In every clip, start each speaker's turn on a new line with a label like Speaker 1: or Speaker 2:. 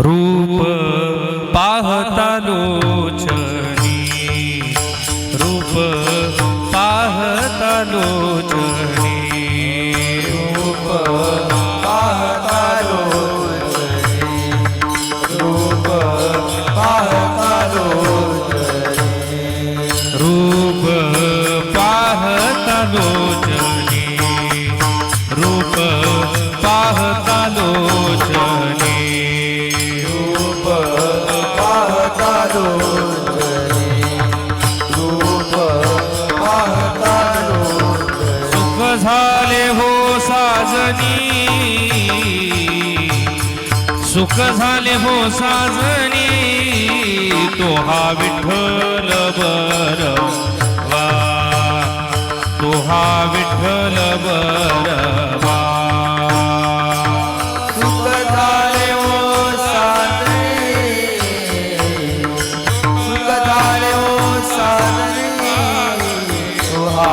Speaker 1: रूप पाहता लोचनी, रूप पाहता लोचनी,
Speaker 2: रूप पाहता लोचनी, रूप पाहता लोचनी,
Speaker 1: रूप पाहता लोचनी, रूप पाहता लोचनी, सुख झाले हो साजनी, तो हा विठ्ठल बरवा, तो हा विठ्ठल बरवा.
Speaker 2: सुख झाले हो साजनी, सुख झाले हो साजनी, तो हा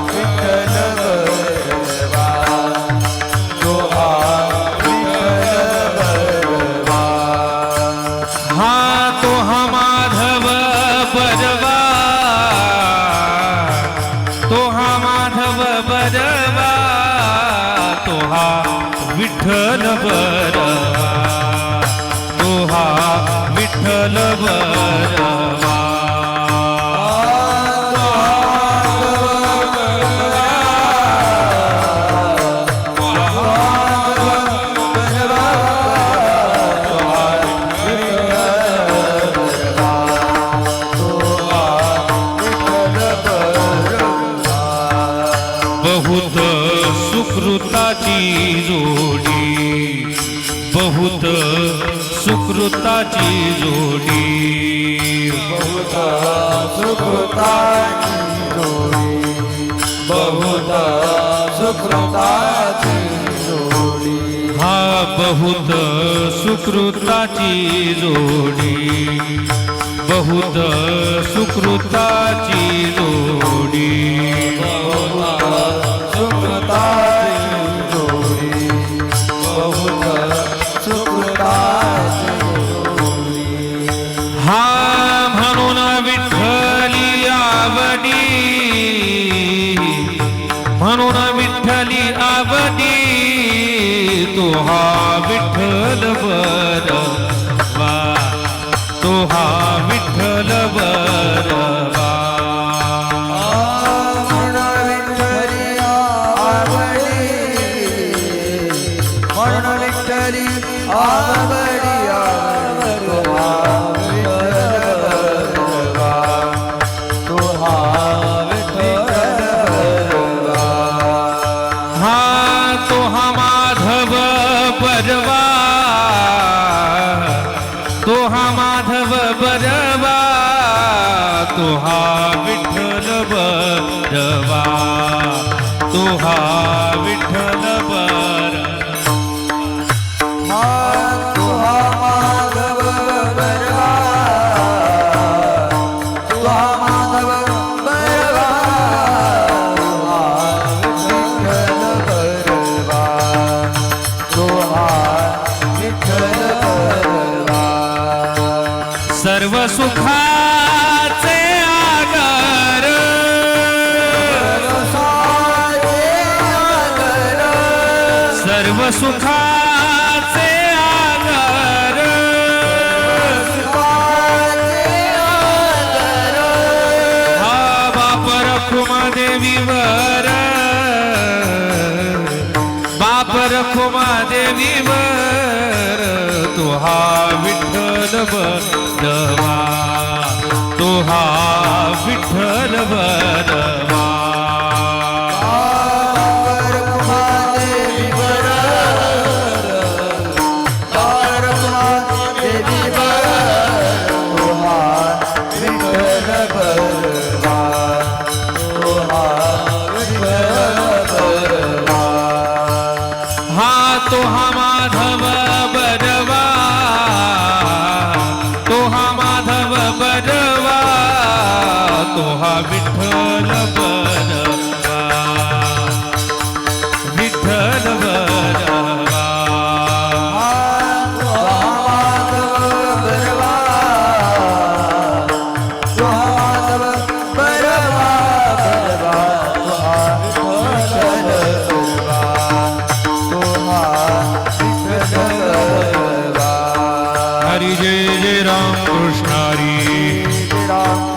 Speaker 2: विठ्ठल बरवा, तो हा
Speaker 1: विठ्ठल बरवा, तो हा विठ्ठल बरवा. बहुत सुकृताची जोडी, बहुत सुकृताची जोडी,
Speaker 2: बहुत सुकृताची जोडी, बहुत सुकृताची जोडी,
Speaker 1: हा बहुत सुकृताची जोडी, बहुत सुकृताची जोडी, हा म्हणून विठ्ठली आवडी, म्हणून विठ्ठली आवडी, तो हा विठ्ठल बरवा, तो हा विठ्ठल बरवा. तो हा माधव बरवा, तो हा विठ्ठल बरवा, तो हा विठ्ठल बरवा.
Speaker 2: तो हा माधव बरवा, तो हा माधव बरवा, तो हा विठ्ठल बरवा, तो हा
Speaker 1: सुखाचे आगर हा बाप रखुमा देवीवर बाप रखुमा देवीवर तो हा विठ्ठल बरवा तो हा विठ्ठल बरवा हा तो हा माधव बरवा तो हा माधव बरवा तो हा विठ्ठल बरवा विठ्ठल बरवा हरी जय जय राम कृष्ण हरी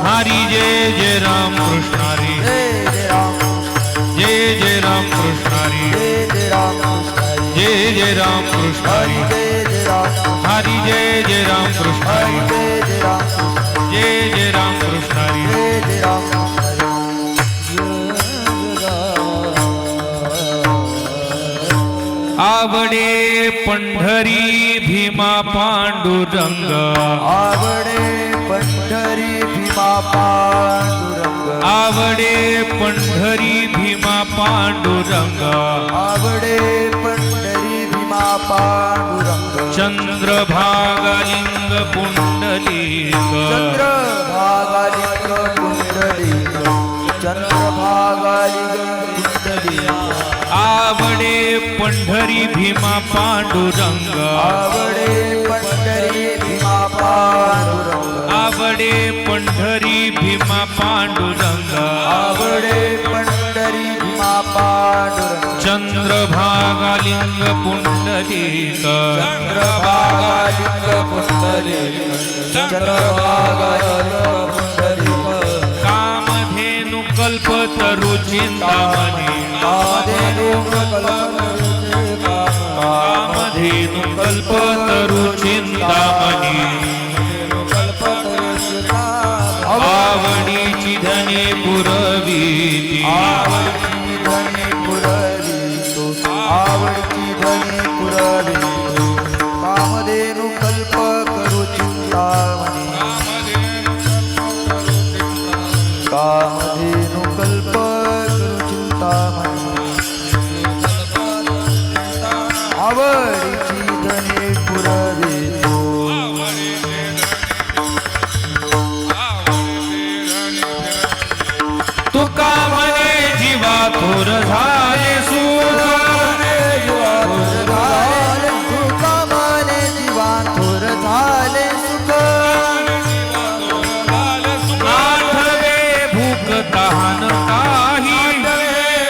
Speaker 1: हरी जय जय राम कृष्ण हरी जय जय राम कृष्ण हरी जय जय राम कृष्ण हरी हरी जय जय राम कृष्ण हरी जय जय राम कृष्ण हरी आवडे पंढरी भीमा पांडुरंग
Speaker 2: आवडे पंढरी भीमा पांडुरंग
Speaker 1: आवडे पंढरी भीमा पांडुरंग
Speaker 2: आवडे पंढरी भीमा पांडुरंग
Speaker 1: चंद्रभागालिंग पुंडलिक
Speaker 2: चंद्रभागालिंग पुंडलिक चंद्रभागालिंग पुंडलिक
Speaker 1: आवडे पंढरी भीमा पांडुरंग
Speaker 2: आवडे पंढरी भीमा पांडुरंग
Speaker 1: आवडे पंढरी भीमा पांडुरंग
Speaker 2: आवडे पंढरी भीमा पांडुरंग
Speaker 1: चंद्रभागालिंग पुंडलिक
Speaker 2: चंद्रभागालिंग पुंडलिक चंद्रभागालिंग पुंडलिक
Speaker 1: कामधेनु कल्पतरु चिंतामणी कामधेनु कल्पतरु चिंतामणी आवडीची धने पुरवीती
Speaker 2: आवडची धने पुरवितो आवडची धने पुरवितो कामधेनु कल्प करू चिंतामणी कामधेनु कल्प करू चिंतामणी आवडीची धने पुरवितो
Speaker 1: तुका म्हणे जीवा थोर झाले सुख
Speaker 2: कामाने जीवा थोर झाले सुख
Speaker 1: आठवे भूक तहान काही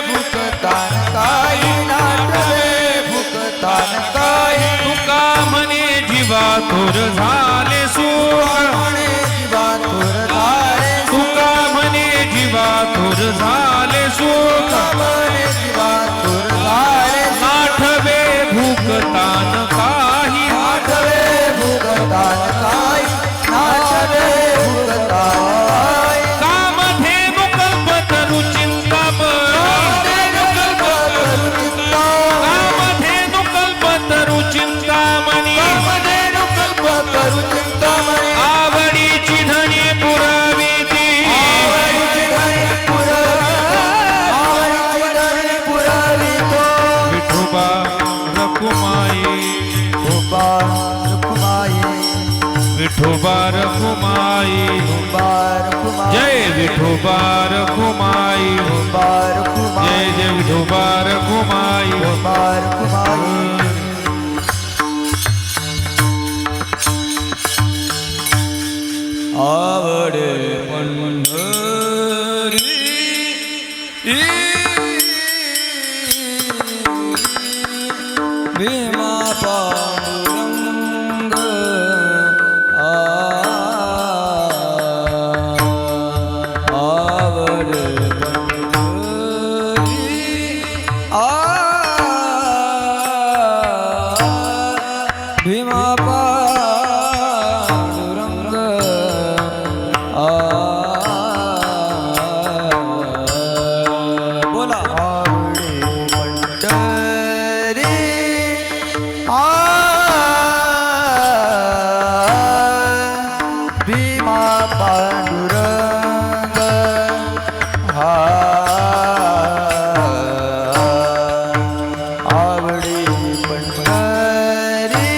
Speaker 2: भूकतान काही नाटवे भूकतान काही
Speaker 1: तुका म्हणे जीवा थोर झाले सुख
Speaker 2: म्हणे जीवा थोर झाले
Speaker 1: तुका म्हणे जीवा थोर झाले सुख
Speaker 2: म्हणे जीवा थोर झाले
Speaker 1: आठवे भूकतान काही
Speaker 2: नाटवे भूकतान काही नाटवे भूकतान काही
Speaker 1: कामधेनु कल्पतरु चिंतामणी कामधेनु कल्पतरु चिंतामणी आवडीची धनी पुरविती विठोबा रखुमाई विठोबा रखुमाई जय विठोबा रखुमाई जय जय विठोबा रखुमाई
Speaker 2: आवडे पंढरी भीमा पांडुरंग आवड पंढरी भीमा पांडुरंग बोला आवडे पंढरी भीमा पांडुरंग आवडे पंढरी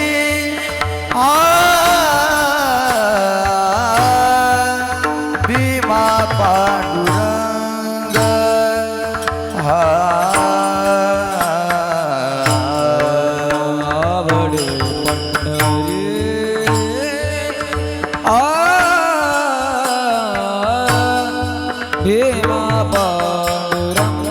Speaker 2: भीमा पांडुरंग आवडे पंढरी भीमा पांडुरंग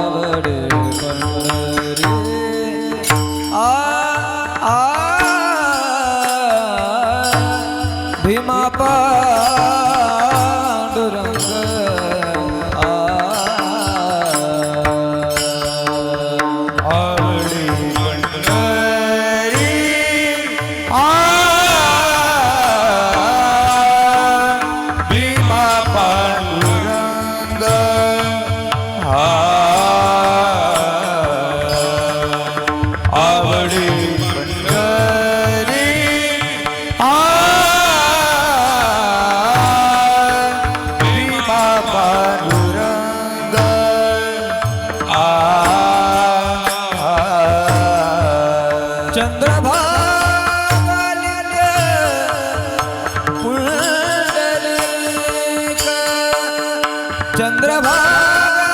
Speaker 2: आवडे पंढरी भीमा पांडुरंग आवडे पंढरी भीमा पांडुरंग आवडे पंढरी भीमा पांडुरंग चंद्रभागा पुंडलिक चंद्रभागा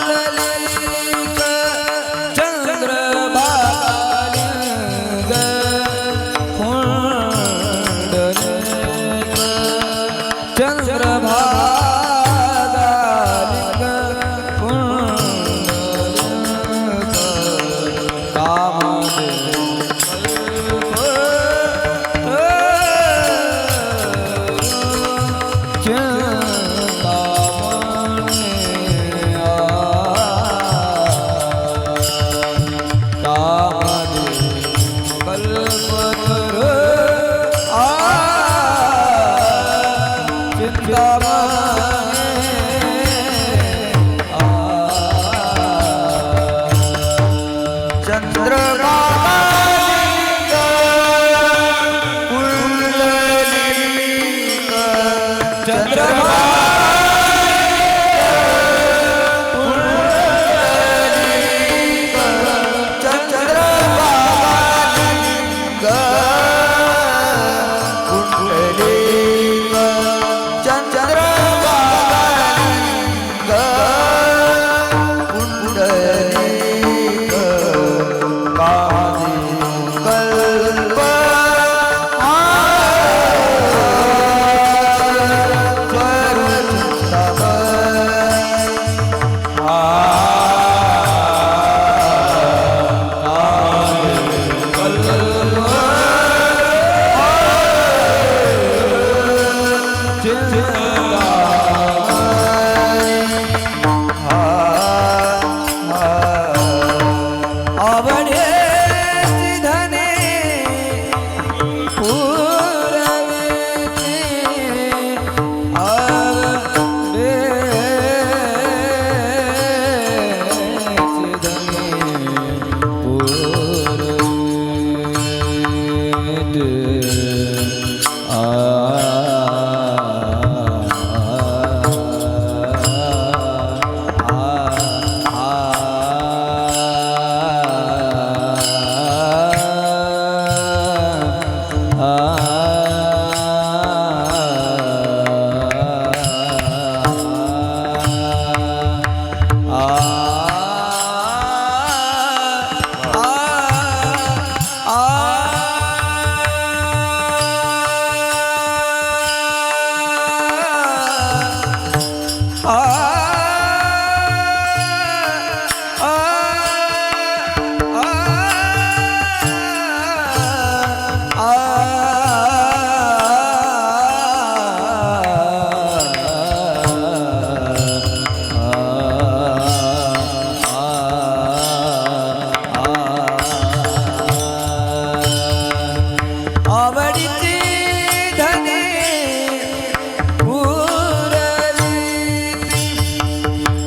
Speaker 2: पुंडलिक चंद्रभागा पुंडलिक चंद्रभागा पुंडलिक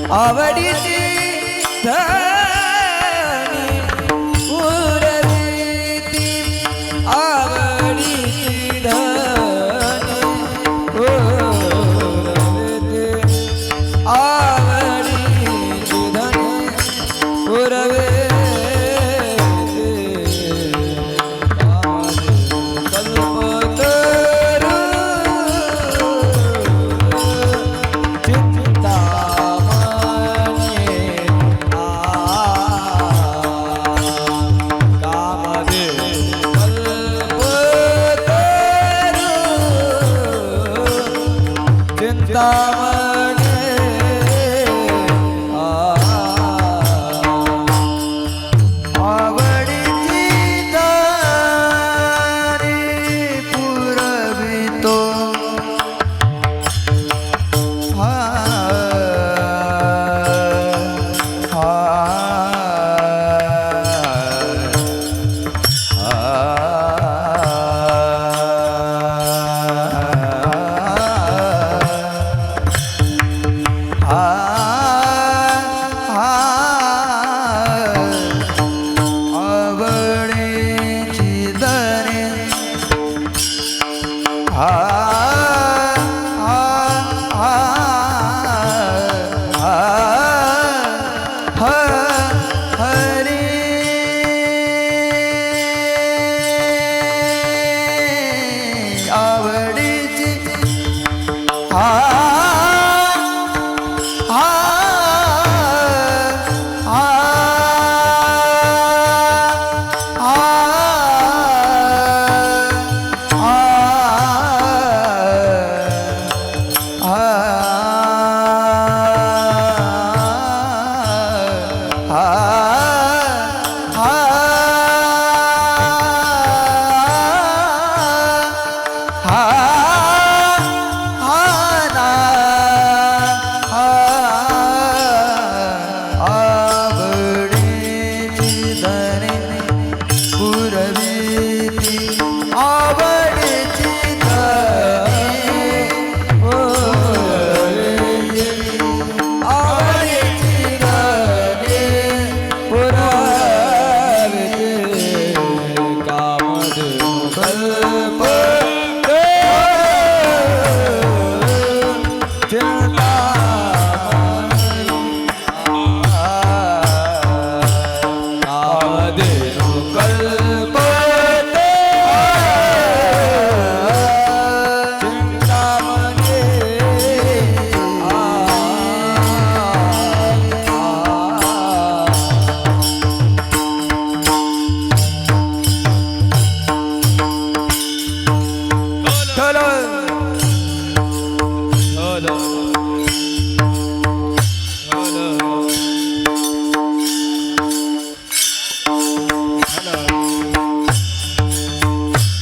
Speaker 2: आवडीची धनी पुरविती आवडीची धनी पुरविती आवडीची धनी पुरविती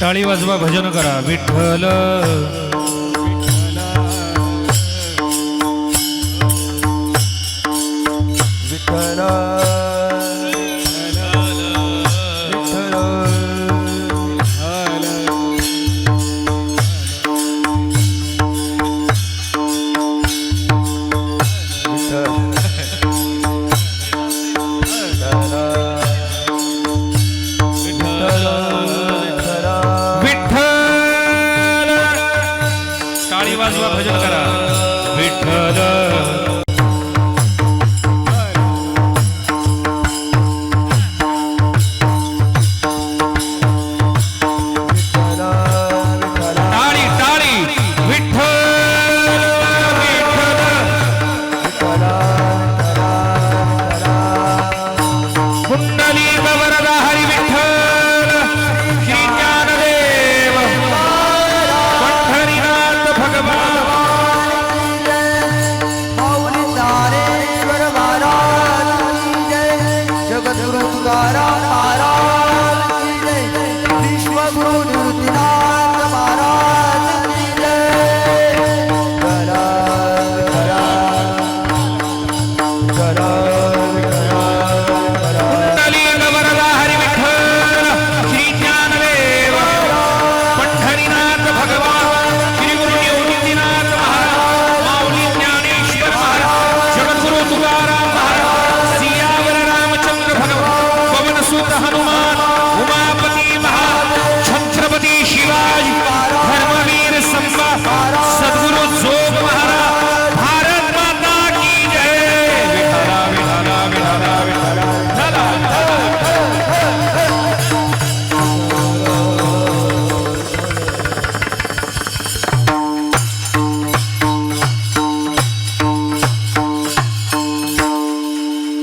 Speaker 1: टाळी वाजवा भजन करा विठ्ठल
Speaker 2: विठ्ठल
Speaker 1: वाजवा भजन करा विठ्ठल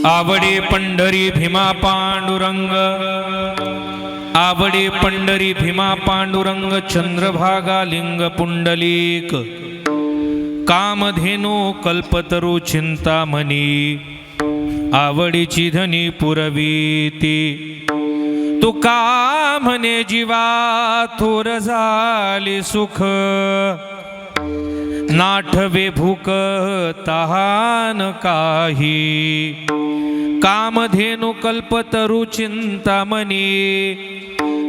Speaker 1: आवडे पंढरी भीमा पांडुरंग, आवडे पंढरी भीमा पांडुरंग, चंद्रभागा लिंग पुंडलीक, कामधेनु कल्पतरू चिंतामणी, आवडीची धनी पुरवीती, तुका म्हणे जीवा थोर झाले सुख, नाठवे भूक तहान काही, कामधेनु कल्पतरू चिंतामणी,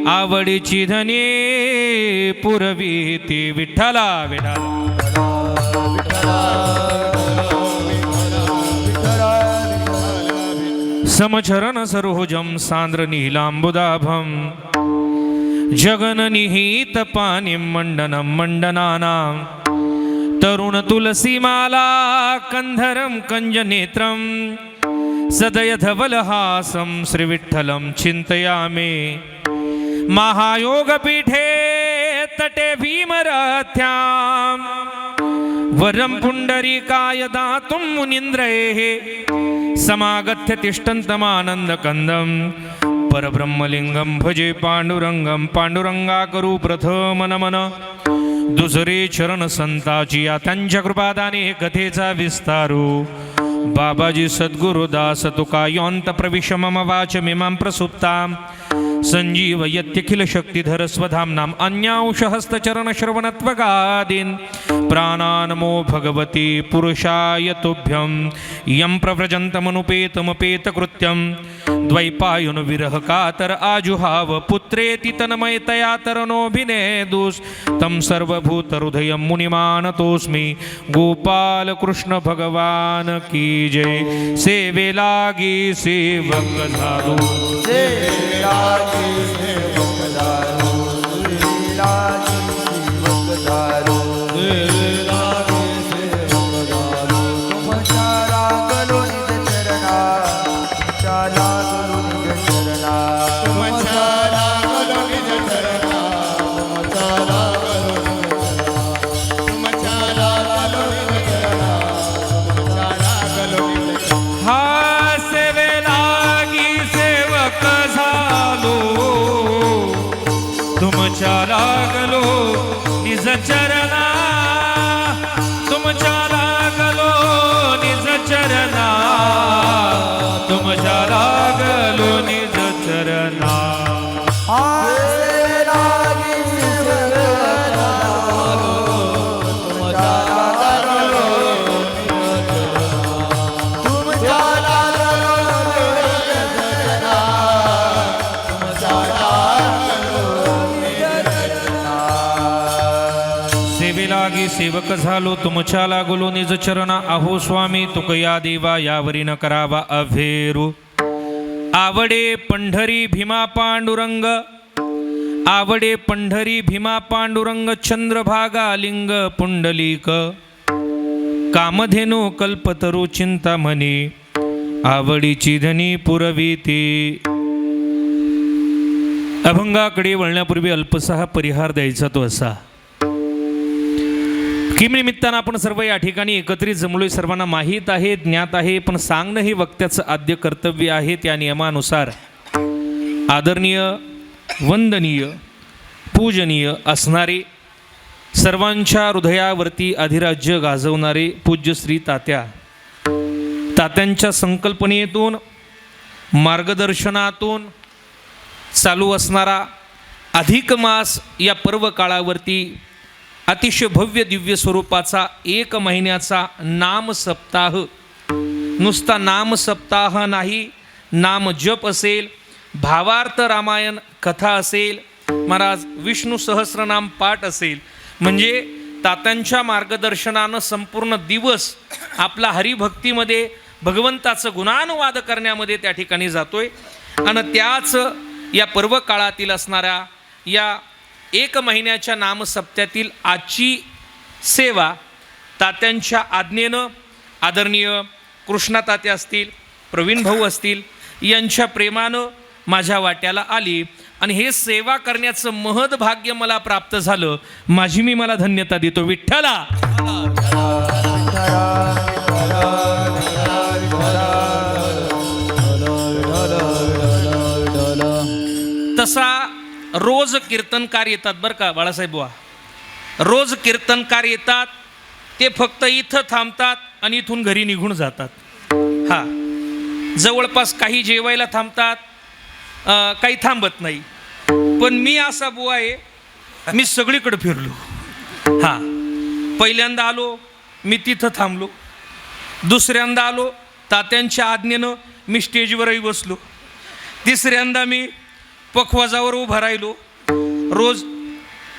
Speaker 1: आवडीची धनी पुरवीती. विठ्ठला विठ्ठला समचरण सरोजम सांद्र नीलांबुदाभम, जगननिहित पानिं मंडनं मंडनानां, तरुण तुलसीमाला कंधरं कंजनेत्रं, सदयधवलहासं श्रीविठ्ठलं चिन्तयामि, महायोगपीठे तटे भीमरथ्यां, वरं पुण्डरीकाय दातुं मुनीन्द्रैः, समागत्य तिष्ठन्तमानन्दकन्दं, परब्रह्मलिंगं भजे पांडुरंगं, पांडुरंगाकरू प्रथम नमन, दुसरे चरण संताची या त्यांच्या कृपादाने कथेचा विस्तारू, बाबाजी सद्गुरुदास तुका योंत प्रविश मम वाच मिमां प्रसुप्तां, संजीव यत्यखिल शक्तिधर स्वधाम्नां, अन्यांश हस्तचरण श्रवणत्वगादीन् प्राणानमो भगवती पुरुषाय तुभ्यं, यं प्रव्रजन्तमनुपेतमपेत कृत्यं, द्वैपायन विरह कातर आजुहाव, पुत्रेति तन्मयतया तरनोभिनेदुस्, तं सर्वभूतहृदयं मुनिमानतोऽस्मि, गोपाल कृष्ण भगवान की जय. सेवे लागी सेवक झालो,
Speaker 2: सेवे लागी सेवक झालो, सेवे लागी सेवक झालो, सेवे लागी सेवक झालो, तुमच्या लागलो निज चरणा, तुमच्या लागलो निज चरणा, तुमच्या लागलो निज चरणा, तुमच्या लागलो तुमच्या लागलो निज चरणा, तुमच्या लागलो निज चरणा.
Speaker 1: हा सेवे लागी सेवक झालो, तुमच्या लागलो निज चरणा, तुमच्या लागलो निज चरणा, तुमच्या लागलो निज चरणा.
Speaker 2: सेवे लागी सेवक झालो, तुमच्या लागलो निज चरणा, तुमच्या लागलो निज चरणा, तुमच्या लागलो निज चरणा.
Speaker 1: सेवे लागी सेवक झालो, तुमच्या लागलो निज चरणा, अहो स्वामी तुकया देवा यावरी न करावा अभेरू. आवडे पंढरी भीमा पांडुरंग, आवडे पंढरी भीमा पांडुरंग, चंद्रभागा लिंग पुंडलीक, कामधेनु कल्पतरू चिंतामणी, आवडीची धनी पुरवीती. अभंगाकडे वळण्यापूर्वी अल्पसा परिहार द्यायचा तो असा, किम निमित्तानं आपण सर्व या ठिकाणी एकत्रित जमलोय. सर्वांना माहीत आहे, ज्ञात आहे, पण सांगणं हे वक्त्याचं आद्य कर्तव्य आहे. त्या नियमानुसार आदरणीय, वंदनीय, पूजनीय असणारे, सर्वांच्या हृदयावरती अधिराज्य गाजवणारे पूज्य श्री तात्यांच्या संकल्पनेतून, मार्गदर्शनातून चालू असणारा अधिक मास या पर्व काळावरती अतिशय भव्य दिव्य स्वरूपाचा 1 महिन्याचा नाम सप्ताह, नुसता नाम सप्ताह नाही, नाम जप असेल, भावार्थ रामायण कथा असेल, महाराज विष्णू सहस्रनाम पाठ असेल, म्हणजे तात्यांच्या मार्गदर्शनानं संपूर्ण दिवस आपला हरिभक्तीमध्ये भगवंताचं गुणानुवाद करण्यामध्ये त्या ठिकाणी जातोय. आणि त्याच या पर्व काळातील असणाऱ्या या 1 महिन्याच्या नामसप्त्यातील आजची सेवा तात्यांच्या आज्ञेनं आदरणीय कृष्णा तात्या असतील, प्रवीण भाऊ असतील, यांच्या प्रेमानं माझ्या वाट्याला आली आणि हे सेवा करण्याचं महद भाग्य मला प्राप्त झालं. माझी मी मला धन्यता देतो. विठ्ठला
Speaker 3: रोज कीर्तनकार येतात बरं का बाळासाहेब बुवा, रोज कीर्तनकार येतात, ते फक्त इथं थांबतात आणि इथून घरी निघून जातात. हां, जवळपास काही जेवायला थांबतात, काही थांबत नाही. पण मी असा बुवा आहे, मी सगळीकडे फिरलो. हां, पहिल्यांदा आलो मी तिथं थांबलो, दुसऱ्यांदा आलो तात्यांच्या आज्ञेनं मी स्टेजवरही बसलो, तिसऱ्यांदा मी पखवाजावर उभा राहिलो, रोज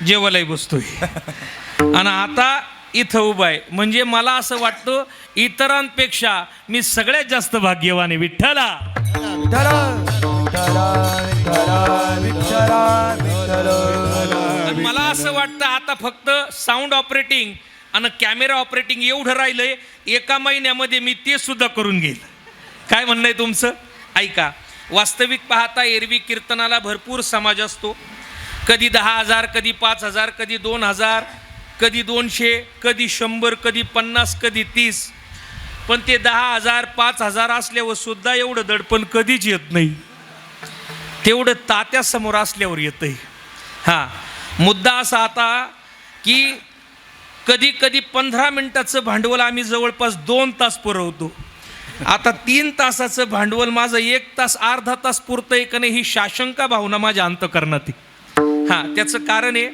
Speaker 3: जेवायलाही बसतोय आणि आता इथं उभा आहे. म्हणजे मला असं वाटतं इतरांपेक्षा मी सगळ्यात जास्त भाग्यवान आहे. विठ्ठला
Speaker 2: विठ्ठल विठ्ठल विठ्ठल विठ्ठल विठ्ठल.
Speaker 3: मला असं वाटतं आता फक्त साऊंड ऑपरेटिंग आणि कॅमेरा ऑपरेटिंग एवढं राहिलंय, एका महिन्यामध्ये मी ते सुद्धा करून घेईल. काय म्हणणं आहे तुमचं? ऐका, वास्तविक पाहता एरवी कीर्तनाला भरपूर समाज असतो. कधी 10,000, कधी 5,000, कधी 2,000, कधी 200, कधी 100, कधी 50, कधी 30. पण ते 10,000 5,000 असल्यावर सुद्धा एवढं दडपण कधीच येत नाही, तेवढं तात्यासमोर असल्यावर येतंय. हां, मुद्दा असा आता की कधी कधी 15 मिनिटाचं भांडवल आम्ही जवळपास 2 तास पुरवतो. आता 3 तासाचं भांडवल माझं 1 तास अर्धा तास पुरतंय का नाही ही शाशंका भावना माझ्या अंतकरणात आहे. हां, त्याचं कारण आहे,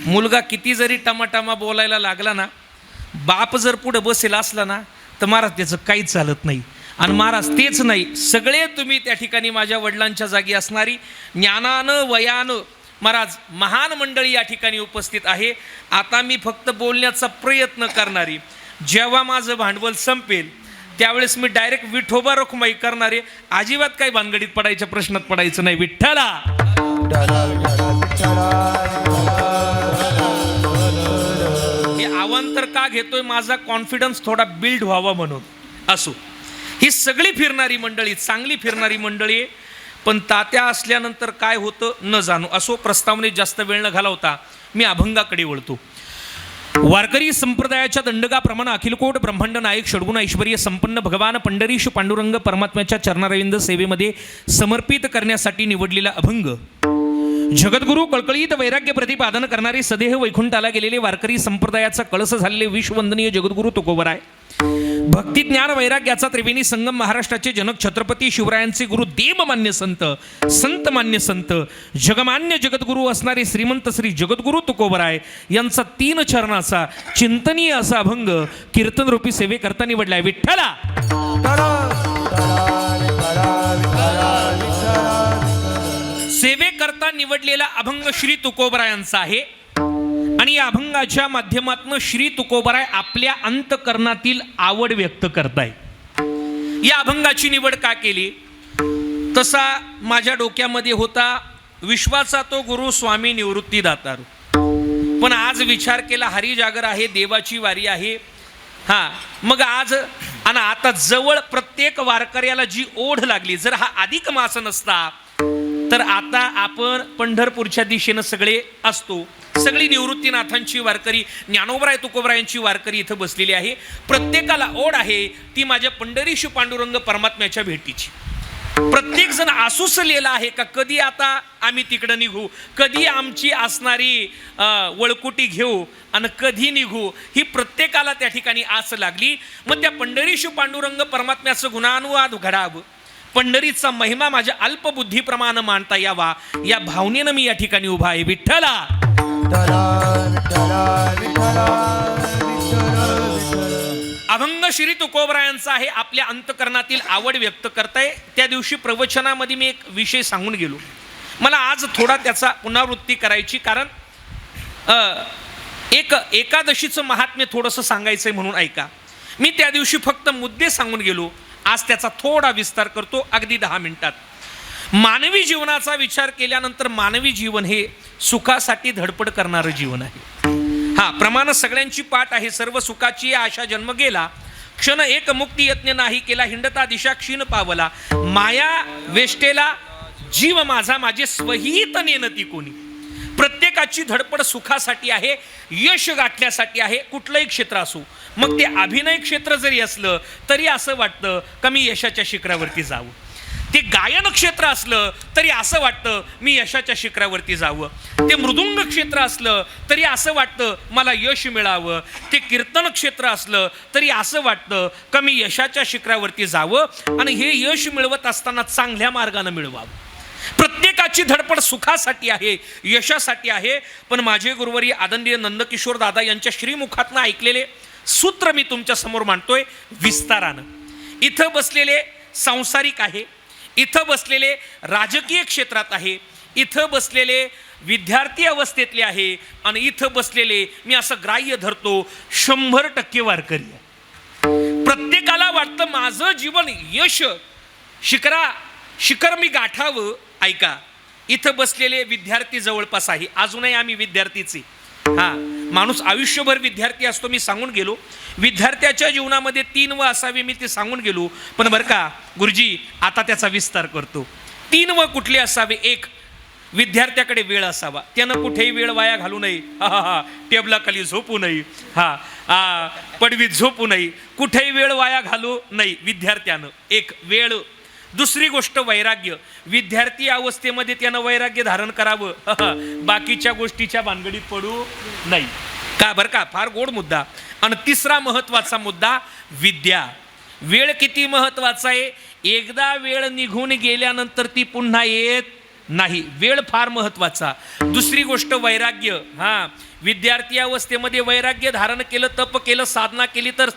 Speaker 3: मुलगा किती जरी टमाटामा बोलायला लागला ना, बाप जर पुढं बसेल असला ना, तर महाराज त्याचं काहीच चालत नाही. आणि महाराज तेच नाही, सगळे तुम्ही त्या ठिकाणी माझ्या वडिलांच्या जागी असणारी ज्ञानानं वयानं महाराज महान मंडळी या ठिकाणी उपस्थित आहे. आता मी फक्त बोलण्याचा प्रयत्न करणारी, जेव्हा माझं भांडवल संपेल त्यावेळेस मी डायरेक्ट विठोबा रखुमाई करणारे, अजिबात काही भानगडीत पडायच्या प्रश्नात पडायचं नाही. विठ्ठला हे अवांतर का घेतोय, माझा कॉन्फिडन्स थोडा बिल्ड व्हावा म्हणून. असो, ही सगळी फिरणारी मंडळी, चांगली फिरणारी मंडळी, पण तात्या असल्यानंतर काय होतं न जाणू. असो, प्रस्तावनेत जास्त वेळ न घालवता मी अभंगाकडे वळतो. वारकरी संप्रदायाच्या दंडगाप्रमाणे अखिलकोट ब्रह्मांड नायक षड्गुण ऐश्वर्य संपन्न भगवान पंढरीश पांडुरंग परमात्म्याच्या चरणारविंद सेवेमध्ये समर्पित करण्यासाठी निवडलेला अभंग. जगद्गुरु कळकळीत वैराग्य प्रतिपादन करणारे सदेह वैकुंठाला गेलेले वारकरी संप्रदायाचा कळस झालेले विश्ववंदनीय जगद्गुरु तुकोबराय, भक्ती ज्ञान वैराग्याचा त्रिवेणी संगम, महाराष्ट्राचे जनक छत्रपती शिवरायांचे गुरु, देवमान्य संत, संतमान्य संत, जगमान्य जगद्गुरु असणारे श्रीमंत श्री जगद्गुरु तुकोबराय यांचा 3 चरणाचा चिंतनीय असा अभंग कीर्तन रूपी सेवेकरता निवडलाय. विठ्ठला सेवेकरता निवडलेला अभंग श्री तुकोबरायांचा आहे. आणि या अभंगाच्या माध्यमातून श्री तुकोबराय आपल्या अंतकरणातील आवड व्यक्त करताय. या अभंगाची निवड का केली, तसा माझ्या डोक्यामध्ये होता विश्वाचा तो गुरु स्वामी निवृत्ती दातारू. पण आज विचार केला हरी जागर आहे, देवाची वारी आहे. हां, मग आज आणि आता जवळ प्रत्येक वारकऱ्याला जी ओढ लागली, जर हा अधिक मास नसता तर आता आपण पंढरपूरच्या दिशेनं सगळे असतो. सगळी निवृत्तीनाथांची वारकरी, ज्ञानोबराय तुकोबरायांची वारकरी इथं बसलेली आहे. प्रत्येकाला ओढ आहे ती माझ्या पंढरीश पांडुरंग परमात्म्याच्या भेटीची. प्रत्येक जण आसुसलेला आहे का कधी आता आम्ही तिकडं निघू, कधी आमची असणारी वळकुटी घेऊ आणि कधी निघू, ही प्रत्येकाला त्या ठिकाणी आस लागली. मग त्या पंढरीश पांडुरंग परमात्म्याचं गुणानुवाद घडावं, पंढरीचा महिमा माझ्या अल्पबुद्धीप्रमाणे मांडता यावा, या भावनेनं मी या ठिकाणी उभा आहे. विठ्ठला अभंग श्री तुकोबरायांचा आहे, आपल्या अंतकरणातील आवड व्यक्त करताय. त्या दिवशी प्रवचनामध्ये मी एक विषय सांगून गेलो, मला आज थोडा त्याचा पुनरावृत्ती करायची, कारण एक एकादशीचं महात्म्य थोडंसं सांगायचंय म्हणून ऐका. मी त्या दिवशी फक्त मुद्दे सांगून गेलो, आज त्याचा थोडा विस्तार करतो अगदी 10 मिनिटात. मानवी जीवनाचा विचार केल्यानंतर मानवी जीवन हे सुखासाठी धडपड करणारं जीवन आहे. हा, प्रमाण सगळ्यांची पाठ आहे, सर्व सुखाची आशा जन्म गेला, क्षण एक मुक्ती यत्न नाही केला, हिंडता दिशा क्षीण पावला, माया वेष्टेला जीव माझा, माझे स्वहित नेनती कोणी. प्रत्येकाची धडपड सुखासाठी आहे, यश गाठण्यासाठी आहे, कुठलंही क्षेत्र असो. मग ते अभिनय क्षेत्र जरी असलं तरी असं वाटतं का मी यशाच्या शिखरावरती जावं. ते गायन क्षेत्र असलं तरी असं वाटतं मी यशाच्या शिखरावरती जावं. ते मृदुंग क्षेत्र असलं तरी असं वाटतं मला यश मिळावं. ते कीर्तन क्षेत्र असलं तरी असं वाटतं का मी यशाच्या शिखरावरती जावं आणि हे यश मिळवत असताना चांगल्या मार्गाने मिळवावं. प्रत्येकाची धडपड सुखासाठी आहे, यशासाठी आहे. पण माझे गुरुवारी आदरणीय नंदकिशोर दादा यांच्या श्रीमुखातनं ऐकलेले सूत्र मी तुमच्या समोर मांडतोय विस्तारानं. इथं बसलेले सांसारिक आहे, इथं बसलेले राजकीय क्षेत्रात आहे, इथं बसलेले विद्यार्थी अवस्थेतले आहे आणि इथं बसलेले मी असं ग्राह्य धरतो 100% वारकरी आहे. प्रत्येकाला वाटतं माझं जीवन यश शिखर मी गाठावं. ऐका, इथं बसलेले विद्यार्थी जवळपास आहे, अजूनही आम्ही विद्यार्थीचे. माणूस आयुष्यभर विद्यार्थी असतो मी सांगून गेलो. विद्यार्थ्याच्या जीवनामध्ये 3 व असावे मी ते सांगून गेलो. पण बरं का गुरुजी, आता त्याचा विस्तार करतो. 3 व कुठले असावे? 1, विद्यार्थ्याकडे वेळ असावा, त्यानं कुठेही वेळ वाया घालू नये. टेबलाखाली झोपू नये, पडवीत झोपू नये, कुठेही वेळ वाया घालू नये विद्यार्थ्यानं. 1 वेळ. दुसरी गोष्ट वैराग्य. विद्यार्थी अवस्थेमध्ये त्यानं वैराग्य धारण करावं, बाकीच्या गोष्टीच्या भानगडीत पडू नाही. का बरं का, फार गोड मुद्दा. आणि तिसरा महत्वाचा मुद्दा विद्या. वेळ किती महत्वाचा आहे. एकदा वेळ निघून गेल्यानंतर ती पुन्हा येत नाही. वेळ फार महत्वाचा. दुसरी गोष्ट वैराग्य. विद्यार्थी अवस्थेमध्ये वैराग्य धारण केलं, तप केलं, साधना केली तर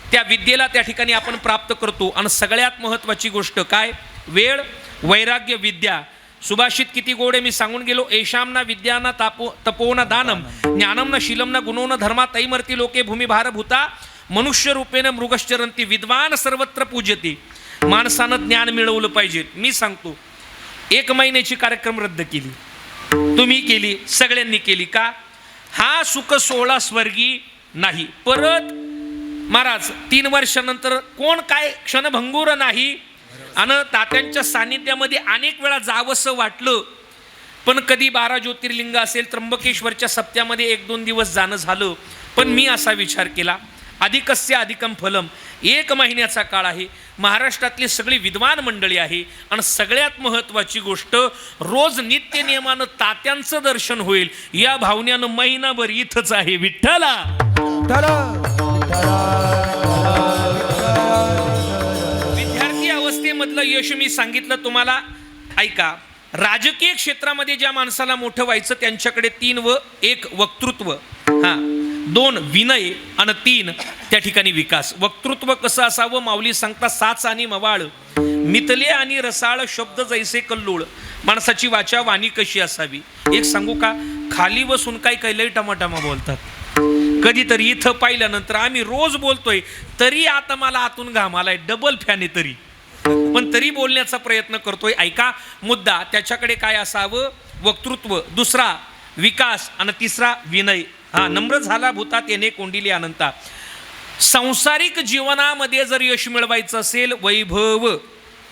Speaker 3: त्या विद्येला त्या ठिकाणी आपण प्राप्त करतो. आणि सगळ्यात महत्वाची गोष्ट काय? वेळ, वैराग्य, विद्या. सुभाषित किती गोड आहे मी सांगून गेलो. एशामना विद्याना तपोना दानम ज्ञानम न शीलम न गुणो न धर्मा तैमर्ती लोके भूमिभार भूता मनुष्य रूपेन मृगश्चरंती विद्वान सर्वत्र पूजते. माणसानं ज्ञान मिळवलं पाहिजे. मी सांगतो, 1 महिन्याची कार्यक्रम रद्द केली, तुम्ही केली, सगळ्यांनी केली. का? हा सुख सोहळा स्वर्गी नाही. परत महाराज 3 वर्षानंतर कोण काय क्षणभंगूर नाही. आणि तात्यांच्या सानिध्यामध्ये अनेक वेळा जावंसं वाटलं, पण कधी 12 ज्योतिर्लिंग असेल, त्र्यंबकेश्वरच्या सप्त्यामध्ये 1-2 दिवस जाणं झालं. पण मी असा विचार केला, अधिकस्य अधिकम फलम. 1 महिन्याचा काळ आहे, महाराष्ट्रातली सगळी विद्वान मंडळी आहे आणि सगळ्यात महत्त्वाची गोष्ट रोज नित्य नियमानं तात्यांचं दर्शन होईल या भावनेनं महिनाभर इथंच आहे. विठ्ठला विद्यार्थी अवस्थेमधलं यश मी सांगितलं तुम्हाला. ऐका, राजकीय क्षेत्रामध्ये ज्या माणसाला मोठं व्हायचं त्यांच्याकडे 3 व 1 वक्तृत्व, 2 विनय आणि 3 त्या ठिकाणी विकास. वक्तृत्व कसं असावं? माऊली सांगता, साच आणि मवाळ मितले आणि रसाळ शब्द जैसे कल्लोळ. माणसाची वाचा वाणी कशी असावी? एक सांगू का, खाली बसून काय लय टमाटमा बोलतात. कधीतरी इथं पाहिल्यानंतर आम्ही रोज बोलतोय तरी आता मला आतून घाम आलाय, डबल फॅन आहे तरी, पण तरी बोलण्याचा प्रयत्न करतोय. ऐका मुद्दा, त्याच्याकडे काय असावं? वक्तृत्व, दुसरा विकास आणि तिसरा विनय. नम्र झाला भूतात येणे कोंडिली अनंता. सांसारिक जीवनामध्ये जर यश मिळवायचं असेल, वैभव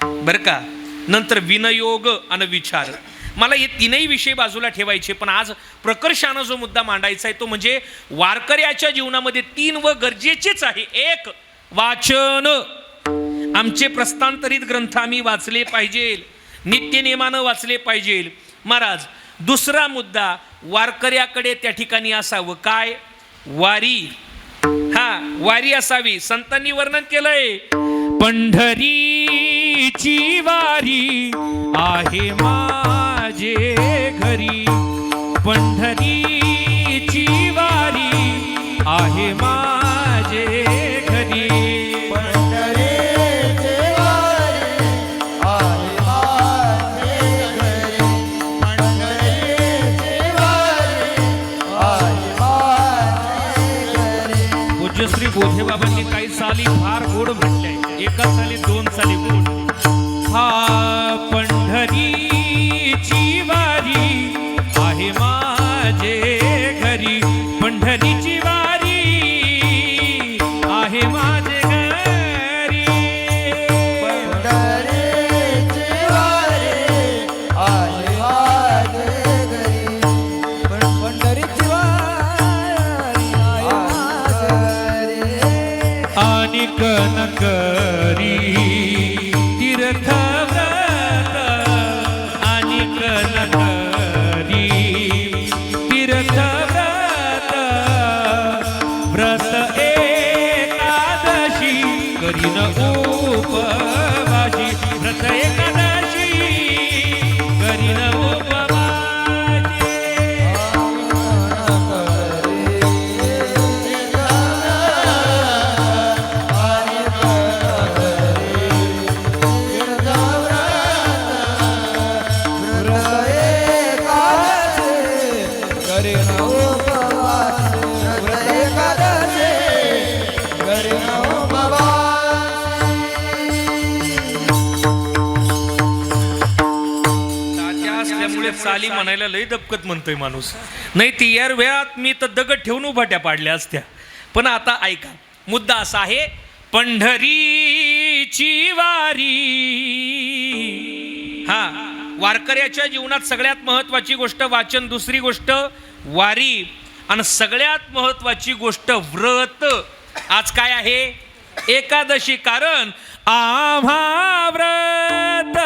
Speaker 3: बरं का, नंतर विनयोग आणि विचार. मला हे 3ही विषय बाजूला ठेवायचे, पण आज प्रकर्षानं जो मुद्दा मांडायचा आहे तो म्हणजे वारकऱ्याच्या जीवनामध्ये 3 व गरजेचेच आहे. 1 वाचन. आमचे प्रस्थांतरित ग्रंथ आम्ही वाचले पाहिजे, नित्यनेमानं वाचले पाहिजे महाराज. दुसरा मुद्दा, वारकऱ्याकडे त्या ठिकाणी असावं काय? वारी. वारी असावी. संतांनी वर्णन केलंय, पंढरीची वारी आहे माझे घरी, पंढरीची वारी आहे माझे घरी. श्री बोधे बाबांनी काही साली फार गोड म्हटलंय, एका साली 2 साली गोड. पंढरीची वारी आहे माझे घरी, पंढरीची वारी आहे माझे घरी,
Speaker 2: पंढरीची वारी आहे माझे घरी, पंढरीची वारी
Speaker 1: आणि कनकरी तीर्थ
Speaker 3: करीन उपवासी व्रत एकादशी करीन उपवासी साली म्हणायला लय दबकत म्हणतोय माणूस नाही ती यार वेळात मी तर दगड ठेवून उभाट्या पाडल्या असत्या पण आता ऐका मुद्दा असा आहे पंढरीची वारी हा वारकऱ्याच्या जीवनात सगळ्यात महत्वाची गोष्ट वाचन दुसरी गोष्ट वारी आणि सगळ्यात महत्वाची गोष्ट व्रत आज काय आहे एकादशी कारण आम्हा व्रत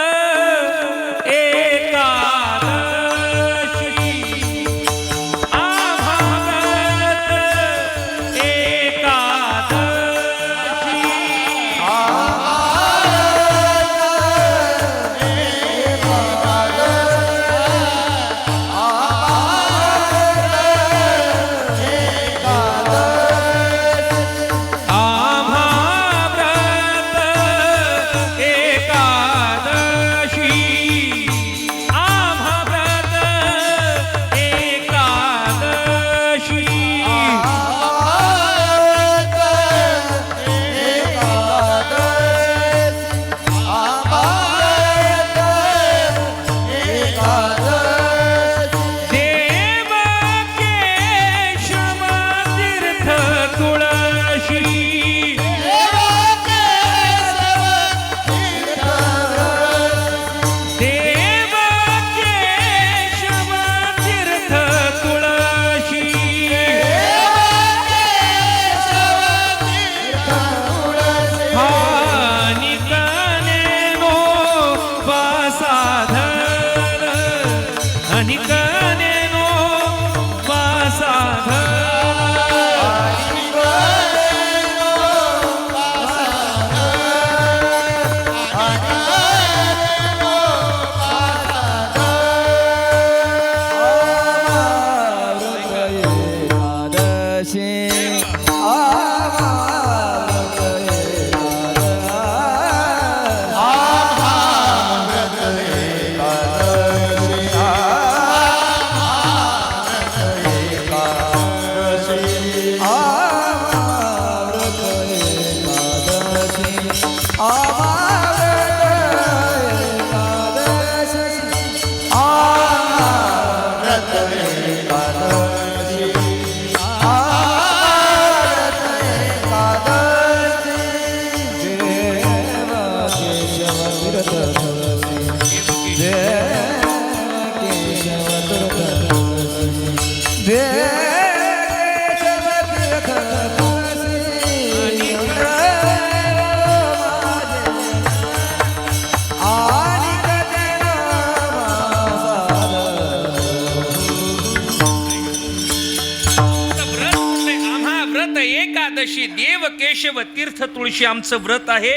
Speaker 3: एकादशी देव केशव तीर्थ तुळशी आमचं व्रत आहे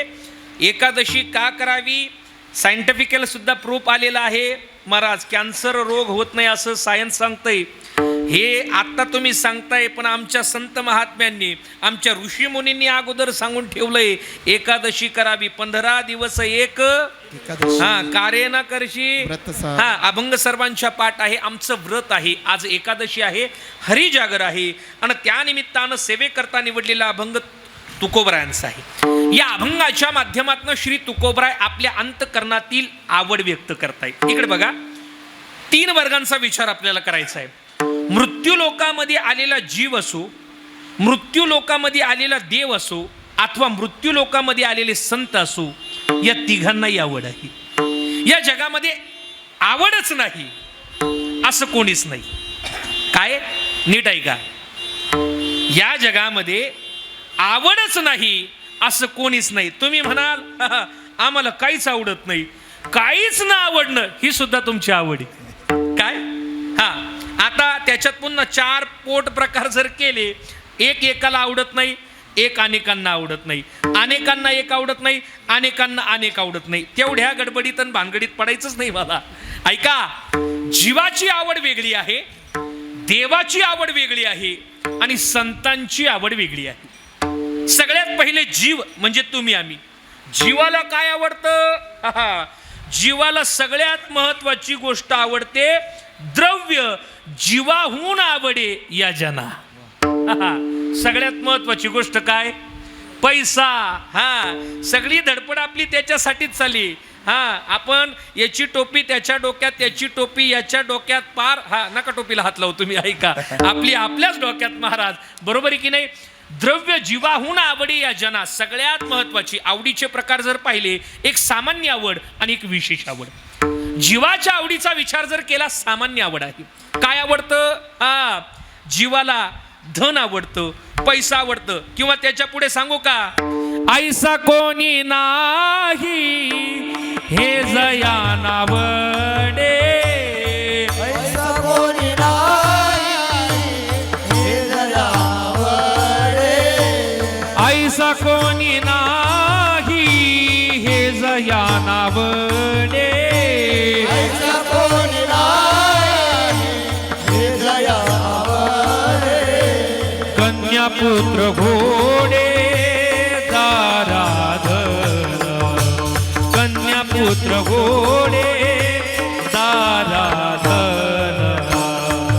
Speaker 3: एकादशी का करावी सायंटिफिकल सुद्धा प्रूफ आलेला आहे महाराज कॅन्सर रोग होत नाही असं सायन्स सांगतंय हे आता तुम्ही सांगताय पण आमच्या संत महात्म्यांनी आमच्या ऋषी मुनींनी अगोदर सांगून ठेवलंय एकादशी करावी 15 दिवस एक हा कार्य ना करशी हा अभंग सर्वांच्या पाठ आहे आमचं व्रत आहे आज एकादशी आहे हरिजागर आहे आणि त्या निमित्तानं सेवेकरता निवडलेला अभंग तुकोबरायांचा आहे या अभंगाच्या माध्यमातून श्री तुकोबराय आपल्या अंतकरणातील आवड व्यक्त करतायत इकडे बघा 3 वर्गांचा विचार आपल्याला करायचा आहे मृत्यू लोकामध्ये आलेला जीव असो मृत्यू लोकामध्ये आलेला देव असो अथवा मृत्यू लोकामध्ये आलेले संत असो या तिघांनाही आवड आहे या जगामध्ये आवडच नाही असं कोणीच नाही काय नीट ऐका या जगामध्ये आवडच नाही असं कोणीच नाही तुम्ही म्हणाल आम्हाला काहीच आवडत नाही काहीच ना आवडणं ही सुद्धा तुमची आवड आहे काय हा आता त्याच्यात पुन्हा 4 पोट प्रकार जर केले एक एकाला आवडत नाही एक अनेकांना आवडत नाही, अनेकांना एक आवडत नाही, अनेकांना अनेक आवडत नाही. तेवढ्या गडबडीत आणि भानगडीत पडायचंच नाही मला. ऐका, जीवाची आवड वेगळी आहे, देवाची आवड वेगळी आहे आणि संतांची आवड वेगळी आहे. सगळ्यात पहिले जीव म्हणजे तुम्ही आम्ही. जीवाला काय आवडतं? जीवाला सगळ्यात महत्वाची गोष्ट आवडते द्रव्य. जीवाहून आवडे या जना. सगळ्यात महत्वाची गोष्ट काय? पैसा. सगळी धडपड आपली त्याच्यासाठीच चालली. आपण याची टोपी त्याच्या डोक्यात, त्याची टोपी याच्या डोक्यात, पार नका टोपीला हात लावू तुम्ही. ऐका, आपली आपल्याच डोक्यात महाराज. बरोबर आहे की नाही? द्रव्य जीवाहून आवडी या जना. सगळ्यात महत्वाची आवडीचे प्रकार जर पाहिले, एक सामान्य आवड आणि एक विशेष आवड. जीवाच्या आवडीचा विचार जर केला, सामान्य आवड आहे. काय आवडतं? जीवाला धन आवडतं, पैसा आवडतं, किंवा त्याच्या पुढे सांगू का, ऐसा कोणी नाही हे जया नावडे.
Speaker 2: ऐसा कोणी नाही हे जया नावडे.
Speaker 3: ऐसा कोणी नाही हे जया नावडे.
Speaker 2: ऐसा कोणी नाही हे जया नावडे.
Speaker 3: कन्या पुत्र घोडे दाराधन, कन्या पुत्र घोडे दाराधन.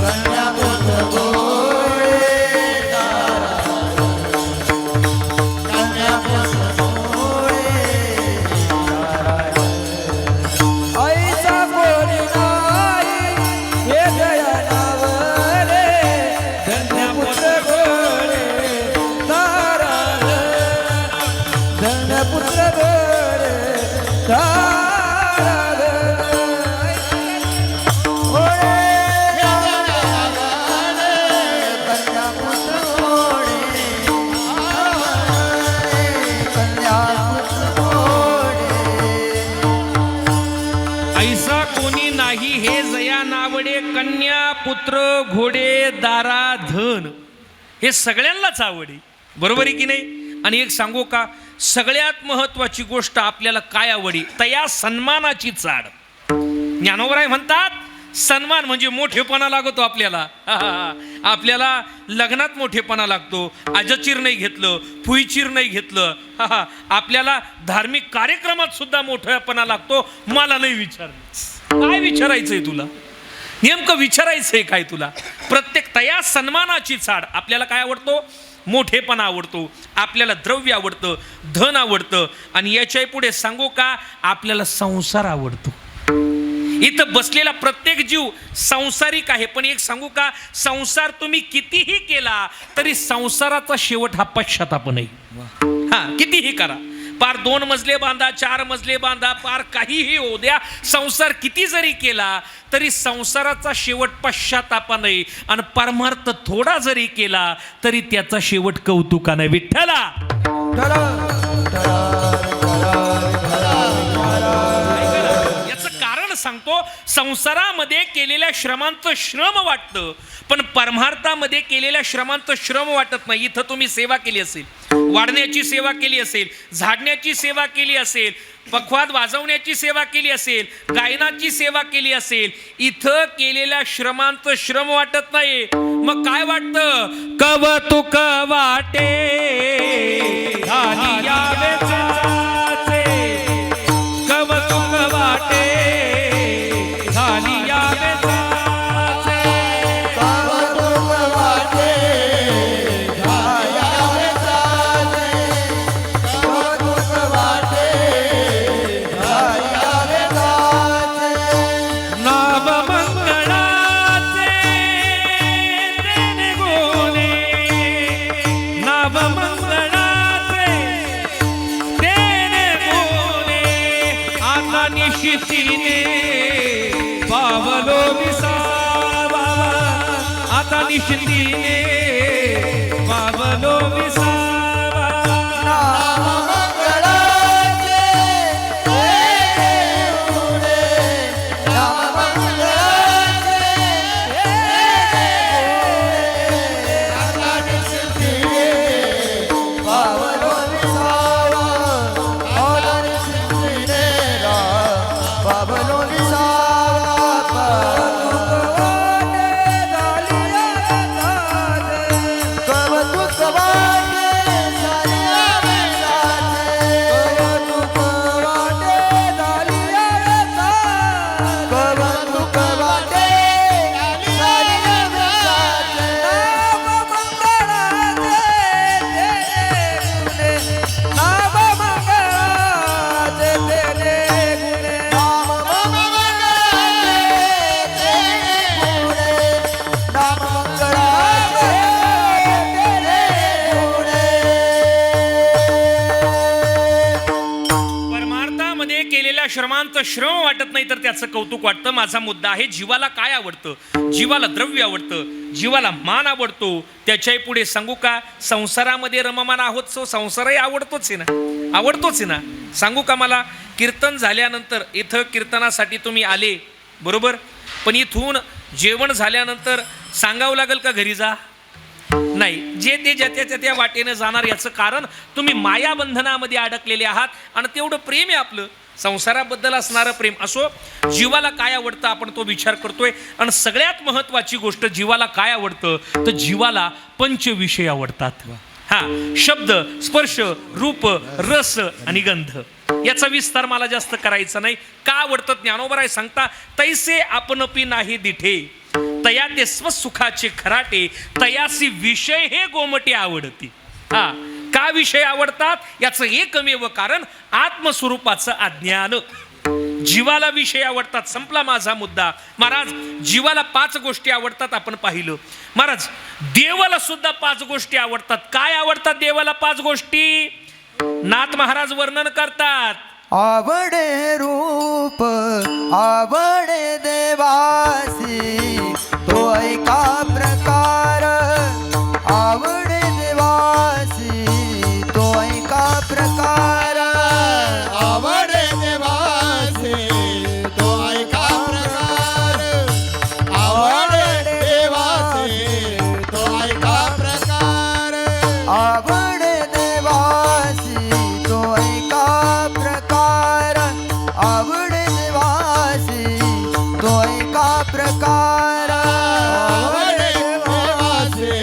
Speaker 2: कन्या पुत्र घोडे दाराधन. कन्या पुत्र घोडे दाराधन. ऐसा कोणी नाही हे जया नावडे. कन्या पुत्र घोडे दाराधन. कन्या पुत्र घोडे दाराधन.
Speaker 3: ऐसा कोणी नाही हे जया नावडे. कन्या पुत्र घोडे दारा धन, हे सगळ्यांनाच आवडे. बरोबर आहे की नाही? आणि एक सांगू का, सगळ्यात महत्वाची गोष्ट आपल्याला काय आवडी? तया सन्मानाची चाड. ज्ञानोबराय म्हणतात, सन्मान म्हणजे मोठेपणा लागतो आपल्याला. आपल्याला लग्नात मोठेपणा लागतो, आजचीर नाही घेतलं, फुईचीर नाही घेतलं. आपल्याला धार्मिक कार्यक्रमात सुद्धा मोठेपणा लागतो. मला नाही विचारलं, काय विचारायचंय तुला? नेमकं विचारायचंय काय तुला? प्रत्येक तया सन्मानाची चाड. आपल्याला काय आवडतो? मोठेपणा आवडतो, आपल्याला द्रव्य आवडतं, धन आवडतं, आणि याच्या पुढे सांगू का, आपल्याला संसार आवडतो. इथं बसलेला प्रत्येक जीव सांसारिक आहे. पण एक सांगू का, संसार तुम्ही कितीही केला तरी संसाराचा शेवट हा पश्चाताप नाही. कितीही करा, पार 2 मजले बांधा, 4 मजले बांधा, पार काहीही होऊ द्या, संसार किती जरी केला तरी संसाराचा शेवट पश्चातापा नाही. आणि परमार्थ थोडा जरी केला तरी त्याचा शेवट कौतुकाने. विठ्ठला, सांगतो, संसारामध्ये केलेल्या श्रमांचं श्रम वाटतं, पण परमार्थामध्ये केलेल्या श्रमांचं श्रम वाटत नाही. इथं तुम्ही सेवा केली असेल, वाढण्याची सेवा केली असेल, झाडण्याची सेवा केली असेल, पखवाद वाजवण्याची सेवा केली असेल, गायनाची सेवा केली असेल, इथं केलेल्या श्रमांचं श्रम वाटत नाही. मग काय वाटतं? कवतुक वाटे झाली या वेचाचे, कवतुक वाटे झाली या वेचाचे.
Speaker 2: कवतुक वाटे झाल्या वेचाचे. कवतुक वाटे झाल्या वेचाचे.
Speaker 3: नाम मंगळाचे देणे गोने, नाम मंगळाचे देणे गोने. आता निशितीने पावलो विसावा, आता निशितीने पावलो विसावा.
Speaker 2: नाममंगळाचे देणे गोने. नाममंगळाचे देणे गोने. आता निशितीने
Speaker 3: श्रमांचं श्रम वाटत नाही तर त्याचं कौतुक वाटतं. माझा मुद्दा आहे, जीवाला काय आवडतं? जीवाला द्रव्य आवडतं, जीवाला मान आवडतो. त्याच्याही पुढे सांगू का, संसारामध्ये रममान आहोत, सो संसारही आवडतोच आहे ना, आवडतोच आहे ना. सांगू का, मला कीर्तन झाल्यानंतर इथं कीर्तनासाठी तुम्ही आले बरोबर, पण इथून जेवण झाल्यानंतर सांगावं लागेल का घरी जा? नाही, जे ते ज्याच्या त्या वाटेने जाणार. याचं कारण तुम्ही मायाबंधनामध्ये अडकलेले आहात आणि तेवढं प्रेम आहे आपलं, संसाराबद्दल असणारं प्रेम. असो, जीवाला काय आवडतं आपण तो विचार करतोय. आणि सगळ्यात महत्वाची गोष्ट, जीवाला काय आवडतं तर जीवाला पंचविषय आवडतात. हा, शब्द, स्पर्श, रूप, रस आणि गंध. याचा विस्तार मला जास्त करायचा नाही. का आवडतं? ज्ञानोबराय सांगता, तैसे आपणपी नाही दिठे, तया ते स्वसुखाचे खराटे, तयासी विषय हे गोमटे आवडती. हा, का विषय आवडतात? याचं एकमेव कारण आत्मस्वरूपाचं अज्ञान. जीवाला विषय आवडतात, संपला माझा मुद्दा. महाराज, जीवाला 5 गोष्टी आवडतात आपण पाहिलं. महाराज, देवाला सुद्धा 5 गोष्टी आवडतात. काय आवडतात देवाला 5 गोष्टी? नाथ महाराज वर्णन करतात.
Speaker 2: आवडे रूप आवडे देवासी, तो ऐका प्रकार आवडे देवासी, तो ऐका प्रकार
Speaker 4: आवडे देवासे तो ऐका प्रकार, आवडे देवासे तो ऐका प्रकार,
Speaker 2: आवडे देवासी, तो ऐका प्रकार आवडे देवासी, तो ऐका प्रकार
Speaker 4: आवडे देवासे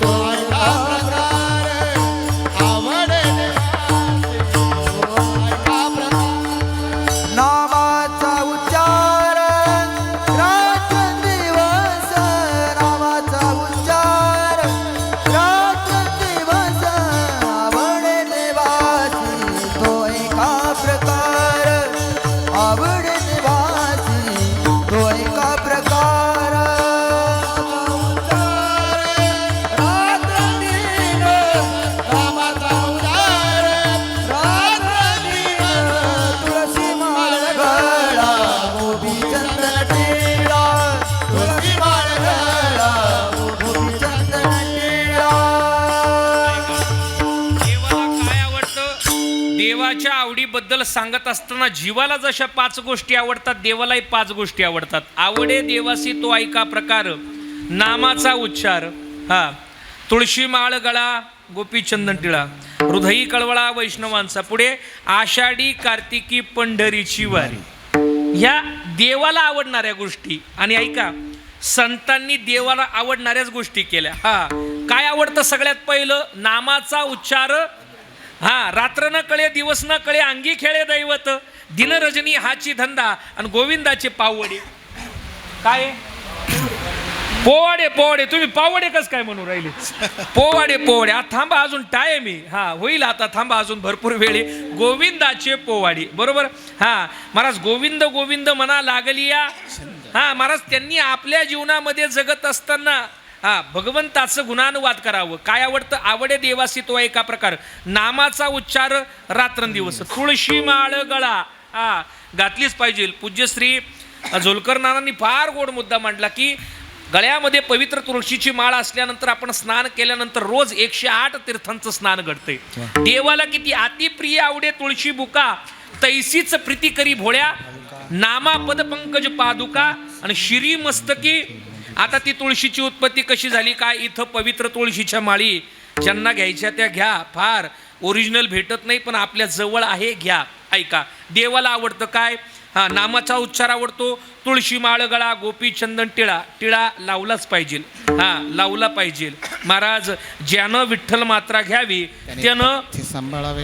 Speaker 4: तो ऐका प्रकार, आवडे देवासे तो ऐका प्रकार.
Speaker 2: नामाचा उच्चार रात्रंदिवस, नामाचा उच्चार रात्रंदिवस आवडे देवासी, तो एका प्रकार आवडे देवासी, तो एका प्रकार
Speaker 4: रात्रंदिवस नामाचा उच्चार, रात्रंदिवस
Speaker 2: तुळशी माळ गळा, गोपी चंदन टिळा, तुळशी माळ गळा, गोपी चंदन टिळा.
Speaker 3: देवाला काय आवडतं? देवाच्या आवडीबद्दल सांगत असताना जीवाला जशा 5 गोष्टी आवडतात, देवालाही 5 गोष्टी आवडतात. आवडे देवासी तो ऐका प्रकार, नामाचा उच्चार, हा, तुळशी माळ गळा, गोपी चंदन टिळा, हृदयी कळवळा वैष्णवांचा. पुढे आषाढी कार्तिकी पंढरीची वारी. ह्या देवाला आवडणाऱ्या गोष्टी. आणि ऐका, संतांनी देवाला आवडणाऱ्याच गोष्टी केल्या. हा, काय आवडतं? सगळ्यात पहिलं नामाचा उच्चार. हा, रात्र न कळे दिवस न कळे अंगी खेळे दैवत, दिन रजनी हाची धंदा आणि गोविंदाचे पावडे. काय पोवाडे? पोवाडे तुम्ही पावडे कस काय म्हणून राहिले? पोवाडे पोवाडे. आता थांबा, अजून टाइम आहे. हा, होईल आता, थांबा, अजून भरपूर वेळ आहे. गोविंदाचे पोवाडे, बरोबर. हा महाराज, गोविंद गोविंद म्हणा लागली या. हा महाराज, त्यांनी आपल्या जीवनामध्ये जगत असताना हा भगवंताचं गुणानुवाद करावं. काय आवडतं? आवडे देवासी तो एका प्रकार, नामाचा उच्चार रात्रंदिवस, तुळशी माळ गळा. हा, घातलीच पाहिजे. पूज्यश्री झोलकर नानांनी फार गोड मुद्दा मांडला की गळ्यामध्ये पवित्र तुळशीची माळ असल्यानंतर आपण स्नान केल्यानंतर रोज 108 तीर्थांचं स्नान घडतंय. देवाला किती अतिप्रिय आवडे तुळशी बुका, तैसीच प्रीती करी भोळ्या, नामा पद पंकज पादुका आणि शिरी मस्तकी. आता ती तुळशीची उत्पत्ती कशी झाली काय? इथं पवित्र तुळशीच्या माळी ज्यांना घ्यायच्या त्या घ्या. फार ओरिजिनल भेटत नाही, पण आपल्या जवळ आहे, घ्या. ऐका, देवाला आवडतं काय? हा, नामाचा उच्चार आवडतो, तुळशी माळ गळा, गोपी चंदन टिळा. टिळा लावलाच पाहिजे. हा, लावला पाहिजे. महाराज, ज्यानं विठ्ठल मात्रा घ्यावी त्यानं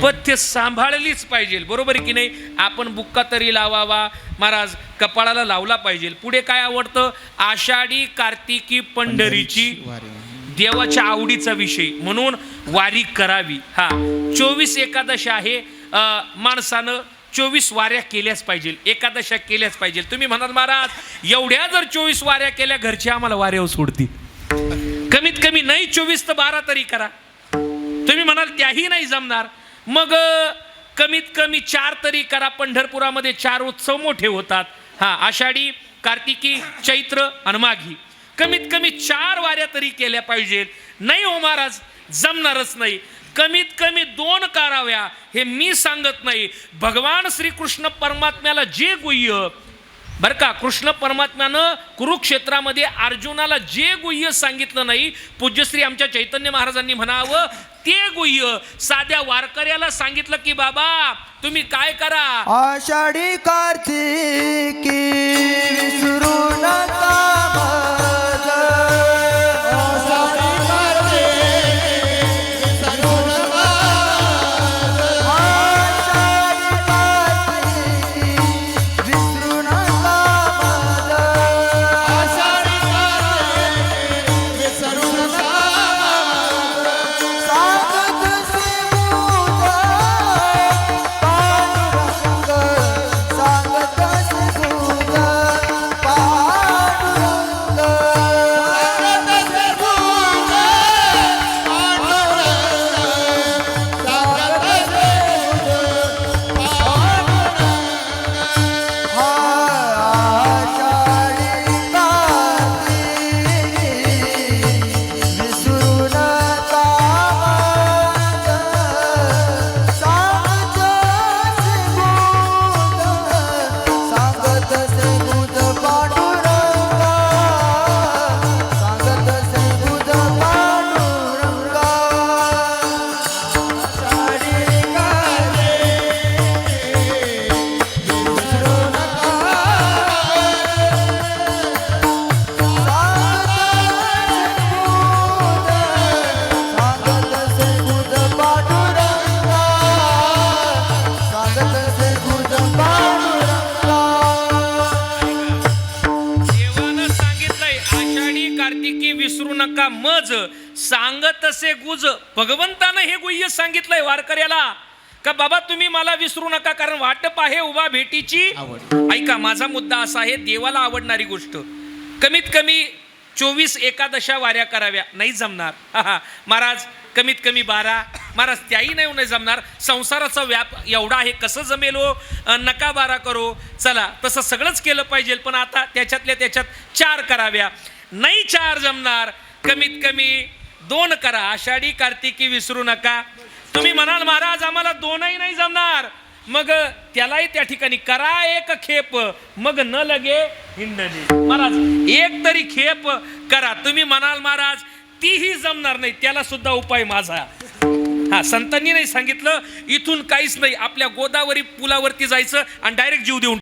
Speaker 3: पथ्य सांभाळलीच पाहिजे, बरोबर आहे की नाही? आपण बुक्का तरी लावावा, महाराज कपाळाला लावला पाहिजे. पुढे काय आवडतं? आषाढी कार्तिकी पंढरीची देवाच्या आवडीचा विषय म्हणून वारी करावी. हा, 24 एकादशी आहे. माणसानं 24 वाऱ्या केल्याच पाहिजे, एकादशा केल्याच पाहिजे. तुम्ही म्हणाल महाराज एवढ्या जर 24 वाऱ्या केल्या घरचे आम्हाला वाऱ्यावर सोडतील. कमीत कमी नाही 24 तर 12 तरी करा. तुम्ही म्हणाल त्याही नाही जमणार, मग कमीत कमी 4 तरी करा. पंढरपुरामध्ये 4 उत्सव मोठे होतात. हा, आषाढी, कार्तिकी, चैत्र आणि माघी. कमीत कमी 4 वाऱ्या तरी केल्या पाहिजेत. नाही हो महाराज, जमणारच नाही. कमीत कमी 2 कराव्या. हे मी सांगत नाही, भगवान श्रीकृष्ण परमात्म्याला जे गुह्य, बरं का, कृष्ण परमात्म्यानं कुरुक्षेत्रामध्ये अर्जुनाला जे गुह्य सांगितलं नाही, पूज्यश्री आमच्या चैतन्य महाराजांनी म्हणावं ते गुह्य साध्या वारकऱ्याला सांगितलं की बाबा तुम्ही काय करा.
Speaker 2: आषाढी कार्तिकी विसरू नका माझ.
Speaker 4: आषाढी कार्तिकी विसरू नका.
Speaker 2: आषाढी कार्तिकी विसरू नका माझ.
Speaker 4: आषाढी कार्तिकी विसरू नका.
Speaker 2: सांगत सिंधुद पांडुरंग, सांगत सिंधुद पांडुरंग.
Speaker 3: देवानं सांगितलंय आषाढी कार्तिकी विसरू नका मज, सांगत असे गुज. भगवंतानं हे गुह्य सांगितलंय वारकऱ्याला का बाबा तुम्ही मला विसरू नका, कारण वाटप आहे उभा भेटीची. ऐका, माझा मुद्दा असा आहे, देवाला आवडणारी गोष्ट कमीत कमी 24 एकादशा वाऱ्या कराव्या. नाही जमणार महाराज, कमीत कमी 12. महाराज त्याही नाही जमणार, संसाराचा व्याप एवढा आहे, कसं जमेल हो. नका 12 करो, चला तसं सगळंच केलं पाहिजे, पण आता त्याच्यातल्या त्याच्यात 4 कराव्या. नाही 4 जमणार, कमीत कमी 2 करा. आषाढी कार्तिकी विसरू नका. तुम्ही म्हणाल महाराज आम्हाला 2ही नाही जमणार, मग त्यालाही त्या ठिकाणी करा 1 खेप, मग न लगे हिंडणे. महाराज 1 तरी खेप करा. तुम्ही म्हणाल महाराज तीही जमणार नाही, त्याला सुद्धा उपाय माझा. हा, संतांनी नाही सांगितलं इथून काहीच नाही, आपल्या गोदावरी पुलावरती जायचं आणि डायरेक्ट जीव देऊन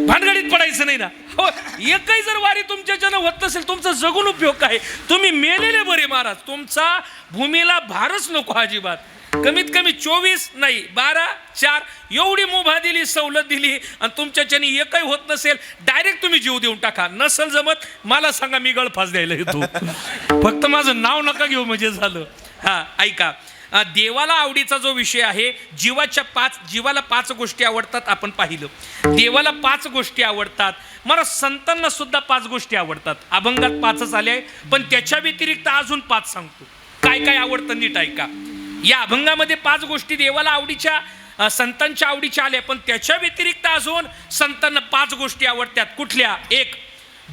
Speaker 3: भानगडीत पडायचं नाही ना. हो, एकही जर वारी तुमच्याच्यानं होत नसेल, तुमचा जगून उपयोग काय. तुम्ही मेलेले बरे महाराज, तुमचा भूमीला भारच नको अजिबात. कमीत कमी 24 नाही 12 4 एवढी मुभा दिली, सवलत दिली, आणि तुमच्याच्यानी एकही होत नसेल डायरेक्ट तुम्ही जीव देऊन टाका. नसेल जमत मला सांगा, मी गळफास द्यायला येतो. फक्त माझं नाव नका घेऊ म्हणजे झालं. हा, ऐका, देवाला आवडीचा जो विषय आहे, जीवाला 5 गोष्टी आवडतात. आपण पाहिलं देवाला 5 गोष्टी आवडतात. मला संतांना सुद्धा 5 गोष्टी आवडतात. अभंगात 5च आले आहे, पण त्याच्या व्यतिरिक्त अजून 5 सांगतो. काय काय आवडतं नीट ऐका. या अभंगामध्ये 5 गोष्टी देवाला आवडीच्या, संतांच्या आवडीच्या आल्या, पण त्याच्या व्यतिरिक्त अजून संतांना 5 गोष्टी आवडतात. कुठल्या? 1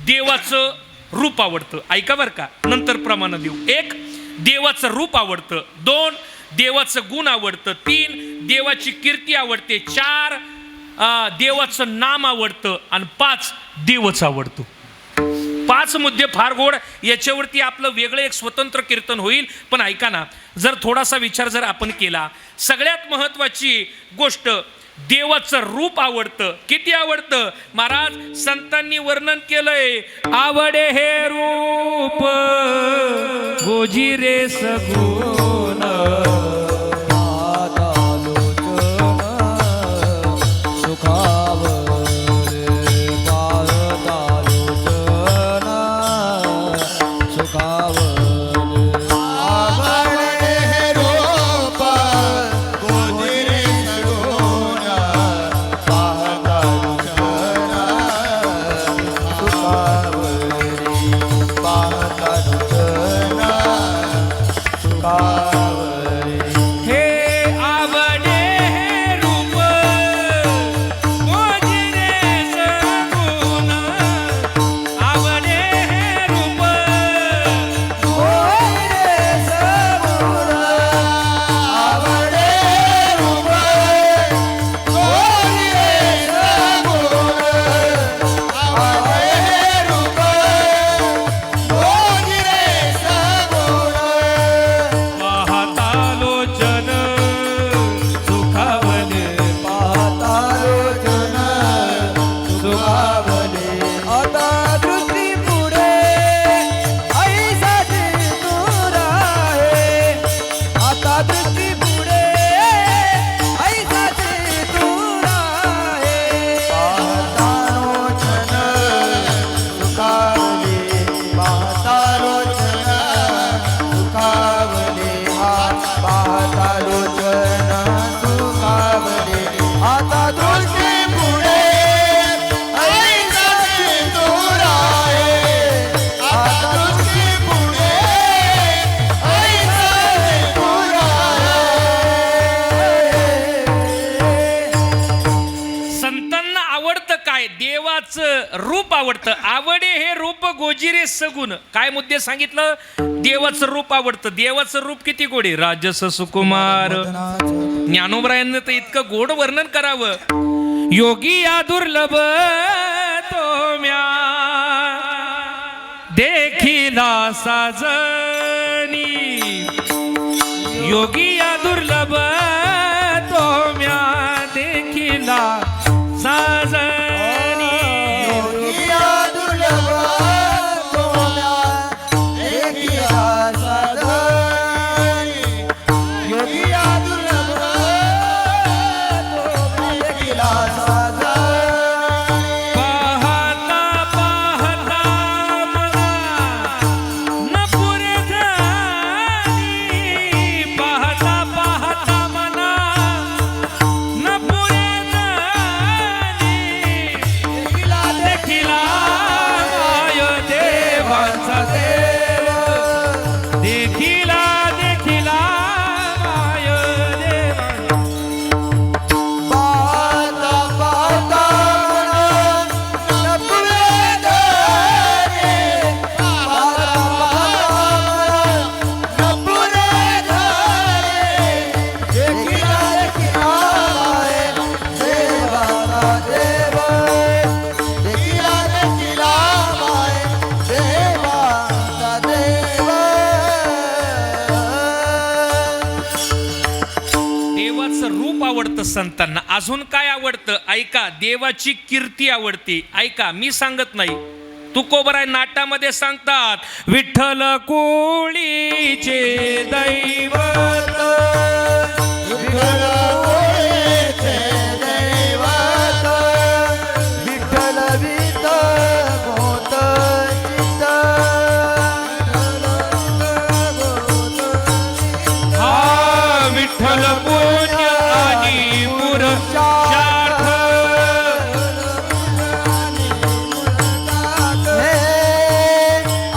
Speaker 3: देवाचं रूप आवडतं. ऐका बरं का, नंतर प्रमाण देऊ. 1 देवाचं रूप आवडतं. 2 देवाचं गुण आवडतं. 3 देवाची कीर्ती आवडते. 4 देवाचं नाम आवडतं. आणि 5 देवच आवडतो. 5 मुद्दे फार गोड. याच्यावरती आपलं वेगळं एक स्वतंत्र कीर्तन होईल. पण ऐका ना, जर थोडासा विचार जर आपण केला, सगळ्यात महत्वाची गोष्ट देवाचं रूप आवडतं. किती आवडतं महाराज? संतांनी वर्णन केलंय, आवडे हे रूप गोजी रे सगुण. देवाचं रूप आवडतं. आवडे हे रूप गोजिरे सगुण. काय मुद्दे सांगितलं? देवाचं रूप आवडतं. देवाचं रूप किती गोड आहे. राजस सुकुमार. ज्ञानोबरायांनी तर इतकं गोड वर्णन करावं. योगी या दुर्लभ तो म्या देखिला साजनी. योगी या दुर्लभ तो म्या देखिला साजनी.
Speaker 2: योगिया दुर्लभ तोम्या देखिला साजनी. योगिया दुर्लभ तोम्या देखिला साजनी.
Speaker 3: पाहता पाहता मला न पुरे झाली. पाहता पाहता मला न पुरे झाली. देखिला माय देवांचा देव. देखिला देखिला माय देवांचा.
Speaker 2: पाहता पाहता न पुरे झाले. पाहता पाहता न पुरे झाले. देखिला देखिला माय देवाचा देव. देखिला देखिला माय देवाचा देव.
Speaker 3: देवाचं रूप आवडतं संतांना. अजून काय आवडतं? ऐका. देवाची कीर्ती आवडते. ऐका, मी सांगत नाही, तुकोबराय नाटामध्ये सांगतात. विठ्ठल कोळीचे दैवत.
Speaker 2: विठ्ठल कोळीचे दैवत. विठ्ठल वित गोत चित्त.
Speaker 3: हा विठ्ठल पुण्य आणि पुरुषार्थ.
Speaker 2: हे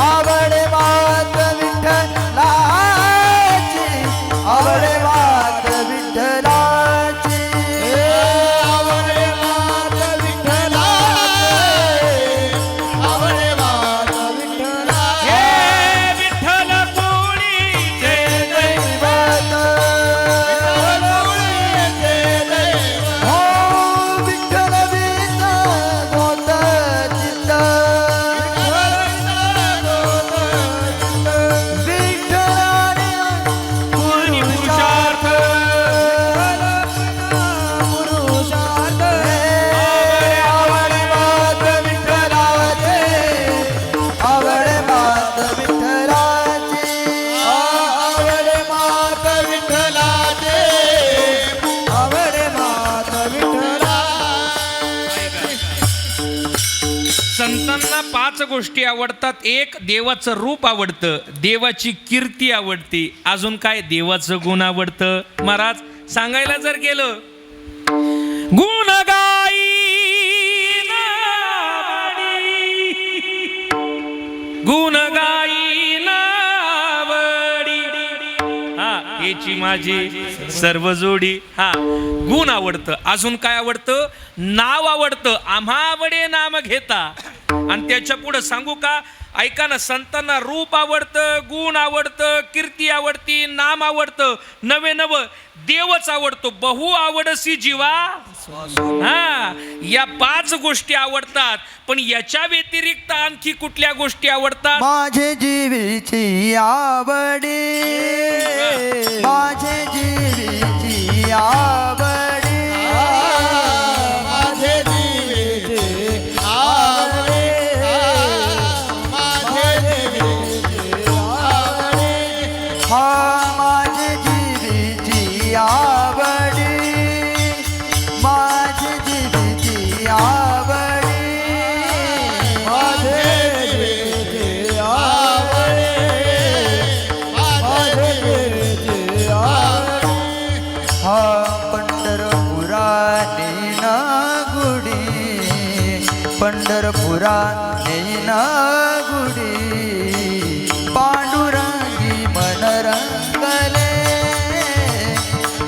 Speaker 2: आवडे मात विठ्ठलाची. आवडे मात विठ्ठलाची. आवडे मात विठ्ठलाची. आवडे मात विठ्ठलाची.
Speaker 3: हे विठ्ठल कोळीचे दैवत.
Speaker 2: हो विठ्ठल वित गोत चित्त. विठ्ठलाने
Speaker 3: आणि पुरुषार्थ.
Speaker 2: पुरुषार्थ. आवडे मात विठ्ठलाचे. आवडे मात विठ्ठलाचे. आवडे मात विठ्ठलाचे. आवडे मात विठ्ठला.
Speaker 3: संतांना 5 गोष्टी आवडतात. एक, देवाचं रूप आवडतं. देवाची कीर्ती आवडते. अजून काय? देवाचं गुण आवडतं. महाराज सांगायला जर गेलं, गुण गायीन आवडी. गुण गायीन आवडी. हा, याची माझी सर्व जोडी. हा, गुण आवडतं. अजून काय आवडतं? नाव आवडतं. आम्हा आवडे नाम घेता. आणि त्याच्या पुढे सांगू का? ऐका ना, संतांना रूप आवडतं, गुण आवडतं, कीर्ती आवडती, नाम आवडतं, नवे नव देवच आवडतो. बहु आवडसी जीवा. हा, या 5 गोष्टी आवडतात. पण याच्या व्यतिरिक्त आणखी कुठल्या गोष्टी आवडतात?
Speaker 2: माझे जीवीची आवडी. माझे जीवीची आवडी. माझे जीवीची आवडी. माझे जीवीची आवडी. हा माझे जीवीची आवडी. माझे जीवीची आवडी. माझे जीवीची आवडी. माझे जीवीची आवडी. हा पंढरपुरा नेना गुडी. पंढरपुरा नेना गुडी. पांडुरंगी मन रंगले.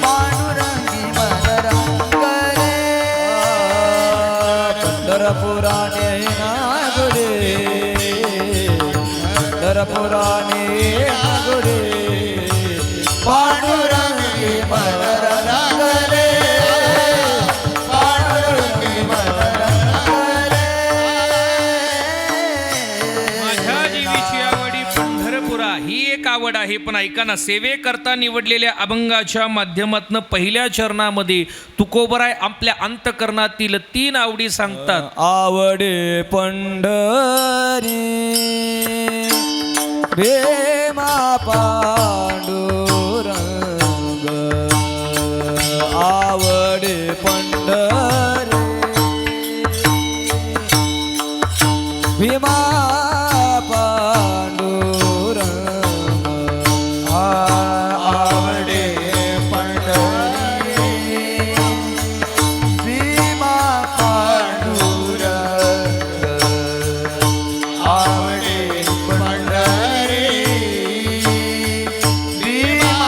Speaker 2: पांडुरंगी मन रंगले. पंढरपुरा
Speaker 3: आहे, पण ऐका ना, सेवेकरता निवडलेल्या अभंगाच्या माध्यमातून पहिल्या चरणामध्ये तुकोबराय आपल्या अंतकरणातील 3 आवडी सांगतात.
Speaker 2: आवडे पंढरी प्रेमा पांडुरंग, आवडे पंढरी भीमा पांडुरंग, आवडे पंढरी भीमा पांडुरंग, आवडे पंढरी भीमा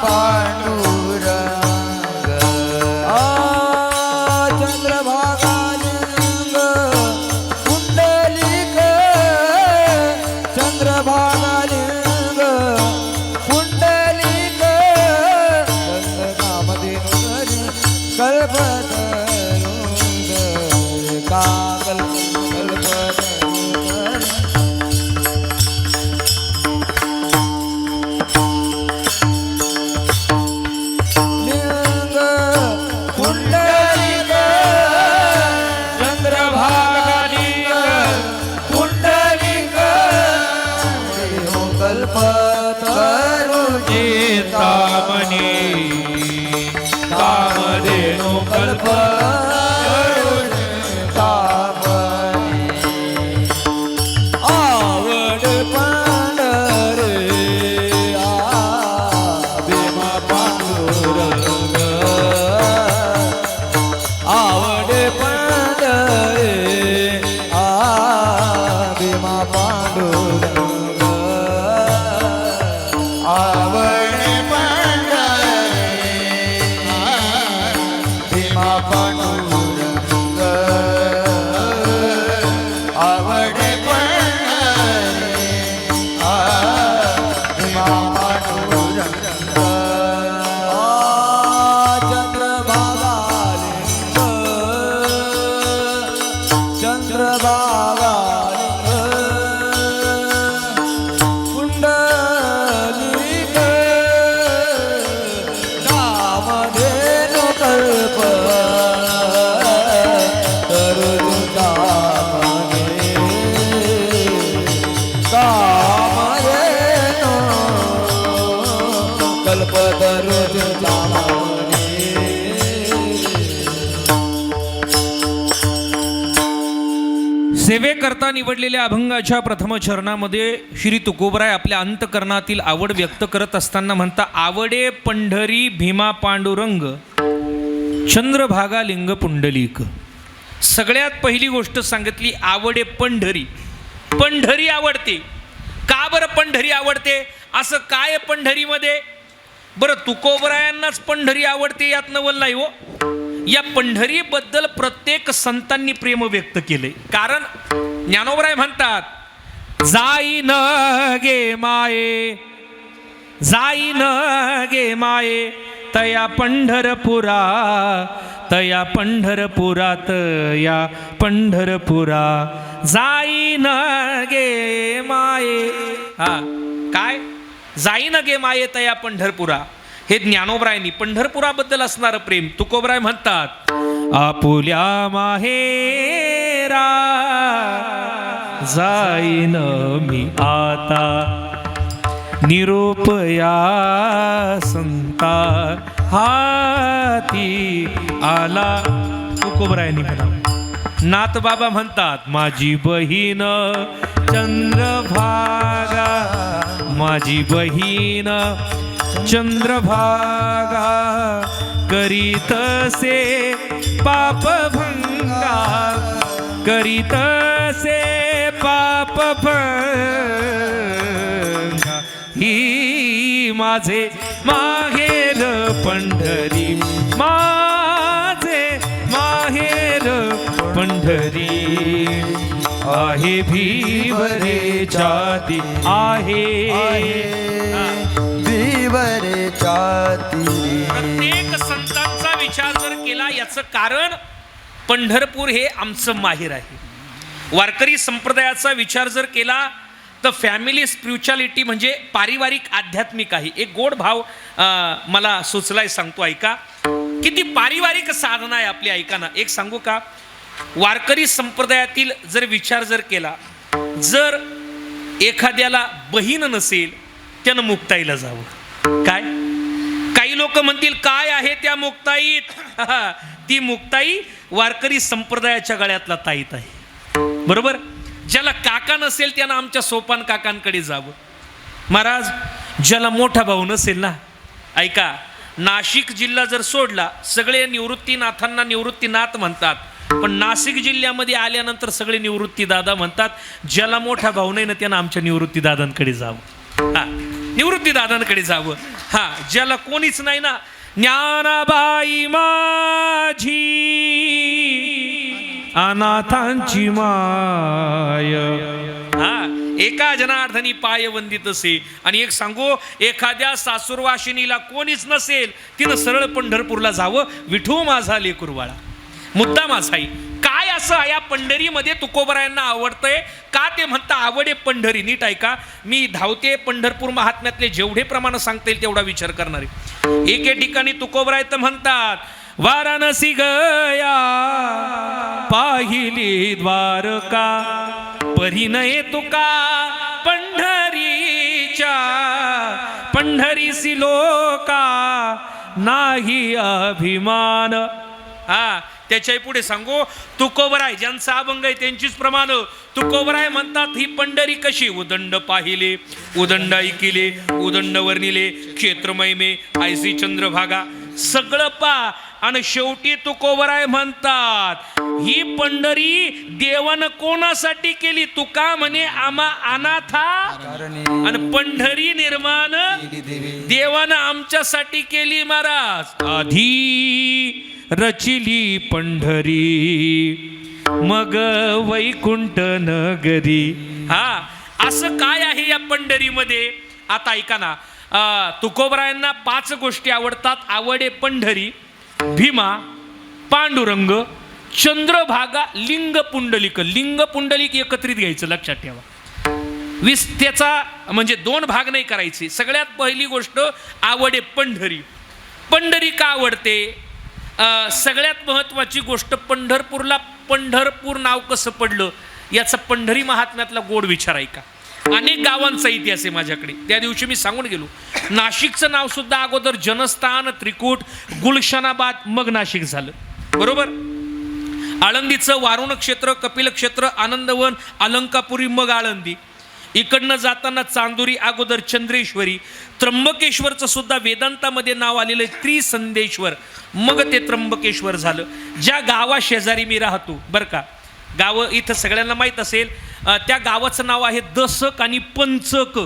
Speaker 2: पांडुरंग, चंद्रभागालिंग पुंडलिक, चंद्रभागालिंग पुंडलिक, नामदेव कल्पतरुंग, काकल कल्पतरुंग, लिंग पुंडलिक, चंद्रभागालिंग पुंडलिक, कल्पतरुंग,
Speaker 1: चिंतामणी कामधेनु
Speaker 2: कल्पतरुंग, कामधेनु, आवड पंढरी भीमा पांडुरंग, आवड पंढरी भीमा पांडुरंग, आवड पंढरी भीमा पांडुरंग, आवड पंढरी भीमा पांडुरंग, चंद्रभागालिंग, चंद्रभागालिंग पुंडलिक, कामधेनु कल्पतरुंग, कामधेनु कल्पतरुंग,
Speaker 3: सेवेकरता निवडलेल्या अभंगाच्या प्रथम चरणामध्ये श्री तुकोबराय आपल्या अंतकरणातील आवड व्यक्त करत असताना म्हणता, आवडे पंढरी भीमा पांडुरंग, चंद्रभागालिंग पुंडलिक. सगळ्यात पहिली गोष्ट सांगितली, आवडे पंढरी. पंढरी आवडते. का बरं पंढरी आवडते? असं काय पंढरीमध्ये? बरं, तुकोबरायांनाच पंढरी आवडते यात नवल नाही हो. या पंढरीबद्दल प्रत्येक संतांनी प्रेम व्यक्त केले. कारण ज्ञानोबराय म्हणतात, जाईन गे माये, जाईन गे माये तया पंढरपुरा, तया पंढरपुरा, तया पंढरपुरा, जाईन गे माये. हा काय? जाईन गे माये तया पंढरपुरा. हे ज्ञानोबरायांनी पंढरपुराबद्दल असणारं प्रेम. तुकोबराय म्हणतात, आपुल्या माहेरा जाईन मी आता, निरोपया संता हाती आला. तुकोबरायांनी म्हणा. नाथ बाबा म्हणतात, माझी बहीण चंद्रभागा, माझी बहीण चंद्रभागा, करीतसे पापभंगा, करीतसे पापभंगा, ही माझे माहेर पंढरी, माझे माहेर पंढरी, आहे भीवरे छाती, आहे
Speaker 2: भीवरे छाती.
Speaker 3: प्रत्येक संतांचा विचार जर केला, याचं कारण पंढरपूर हे आमचं माहेर आहे. वारकरी संप्रदायाचा विचार जर केला फक्त फॅमिली स्पिरिच्युअलिटी म्हणजे पारिवारिक आध्यात्मिक आहे. एक गोड भाव मला सुचलाय, सांगतो ऐका. किती पारिवारिक साधना आहे आपली, ऐका ना. एक सांगू का, वारकरी संप्रदायातील जर विचार जर केला, जर एखाद्याला बहीण नसेल त्यानं मुक्ताईला जावं. काय काही लोक म्हणतील काय आहे त्या मुक्ताईत? ती मुक्ताई वारकरी संप्रदायाच्या गळ्यातला ताईत आहे, बरोबर. ज्याला काका नसेल त्यानं आमच्या सोपान काकांकडे जावं. महाराज, ज्याला मोठा भाऊ नसेल ना, ऐका, नाशिक जिल्हा जर सोडला, सगळे निवृत्तीनाथांना निवृत्तीनाथ म्हणतात, पण नाशिक जिल्ह्यामध्ये आल्यानंतर सगळे निवृत्ती दादा म्हणतात. ज्याला मोठा भाऊ नाही ना त्यानं आमच्या निवृत्ती दादांकडे जावं. हा, निवृत्ती दादांकडे जावं. हा, ज्याला कोणीच नाही ना, ज्ञानाबाई माझी अनाथांची माय, हा, एका जनार्दनी पाय वंदित असे. आणि एक सांगू, एखाद्या सासूरवाशिनीला कोणीच नसेल, तिनं सरळ पंढरपूरला जावं. विठू माझा लेकुरवाळा, मुद्दा माझाही. काय असं या पंढरीमध्ये तुकोबरायांना आवडतंय का? ते म्हणता आवडे पंढरी. नीट ऐका, मी धावते पंढरपूर महात्म्यातले जेवढे प्रमाण सांगता येईल तेवढा विचार करणार आहे. एके ठिकाणी तुकोबराय तर म्हणतात, वाराणसी गया पाहिली द्वारका, परिणय तुका पंढरीच्या, पंढरीसी लोका नाही अभिमान. हा, त्याच्याही पुढे सांगू, तुकोबराय ज्यांचा अभंग आहे त्यांचीच प्रमाण. तुकोबराय म्हणतात, ही पंढरी कशी? उदंड पाहिले, उदंड ऐकिले, उदंड वर्णिले, क्षेत्रमयमे आयसी चंद्रभागा, सगळं पा. आणि शेवटी तुकोबराय म्हणतात, ही पंढरी देवानं कोणासाठी केली? तुका म्हणे आम्हा अनाथा, आणि पंढरी निर्माण देवानं आमच्यासाठी केली. महाराज, आधी रचिली पंढरी मग वैकुंठ नगरी. हा, असं काय आहे या पंढरीमध्ये? आता ऐका ना, तुकोबरायांना 5 गोष्टी आवडतात. आवडे पंढरी, भीमा, पांडुरंग, चंद्रभागा, लिंग पुंडलिक. लिंग पुंडलिक एकत्रित घ्यायचं, लक्षात ठेवा. त्याचा म्हणजे 2 भाग नाही करायचे. सगळ्यात पहिली गोष्ट आवडे पंढरी. पंढरी का आवडते? सगळ्यात महत्त्वाची गोष्ट, पंढरपूरला पंढरपूर नाव कसं पडलं याचा पंढरी महात्म्यातला गोड विचार ऐका. अनेक गावांचा इतिहास आहे माझ्याकडे, त्या दिवशी मी सांगून गेलो. नाशिकचं नाव सुद्धा अगोदर जनस्थान, त्रिकूट, गुलशनाबाद, मग नाशिक झालं, बरोबर. आळंदीचं वारुण क्षेत्र, कपिल क्षेत्र, आनंदवन, अलंकापुरी, मग आळंदी. इकडनं जाताना चांदुरी, अगोदर चंद्रेश्वरी. त्र्यंबकेश्वरचं सुद्धा वेदांतामध्ये नाव आलेलं आहे त्रिसंदेश्वर, मग ते त्र्यंबकेश्वर झालं. ज्या गावा शेजारी मी राहतो, बरं का, गावं इथं सगळ्यांना माहीत असेल, त्या गावाचं नाव आहे दसक आणि पंचक.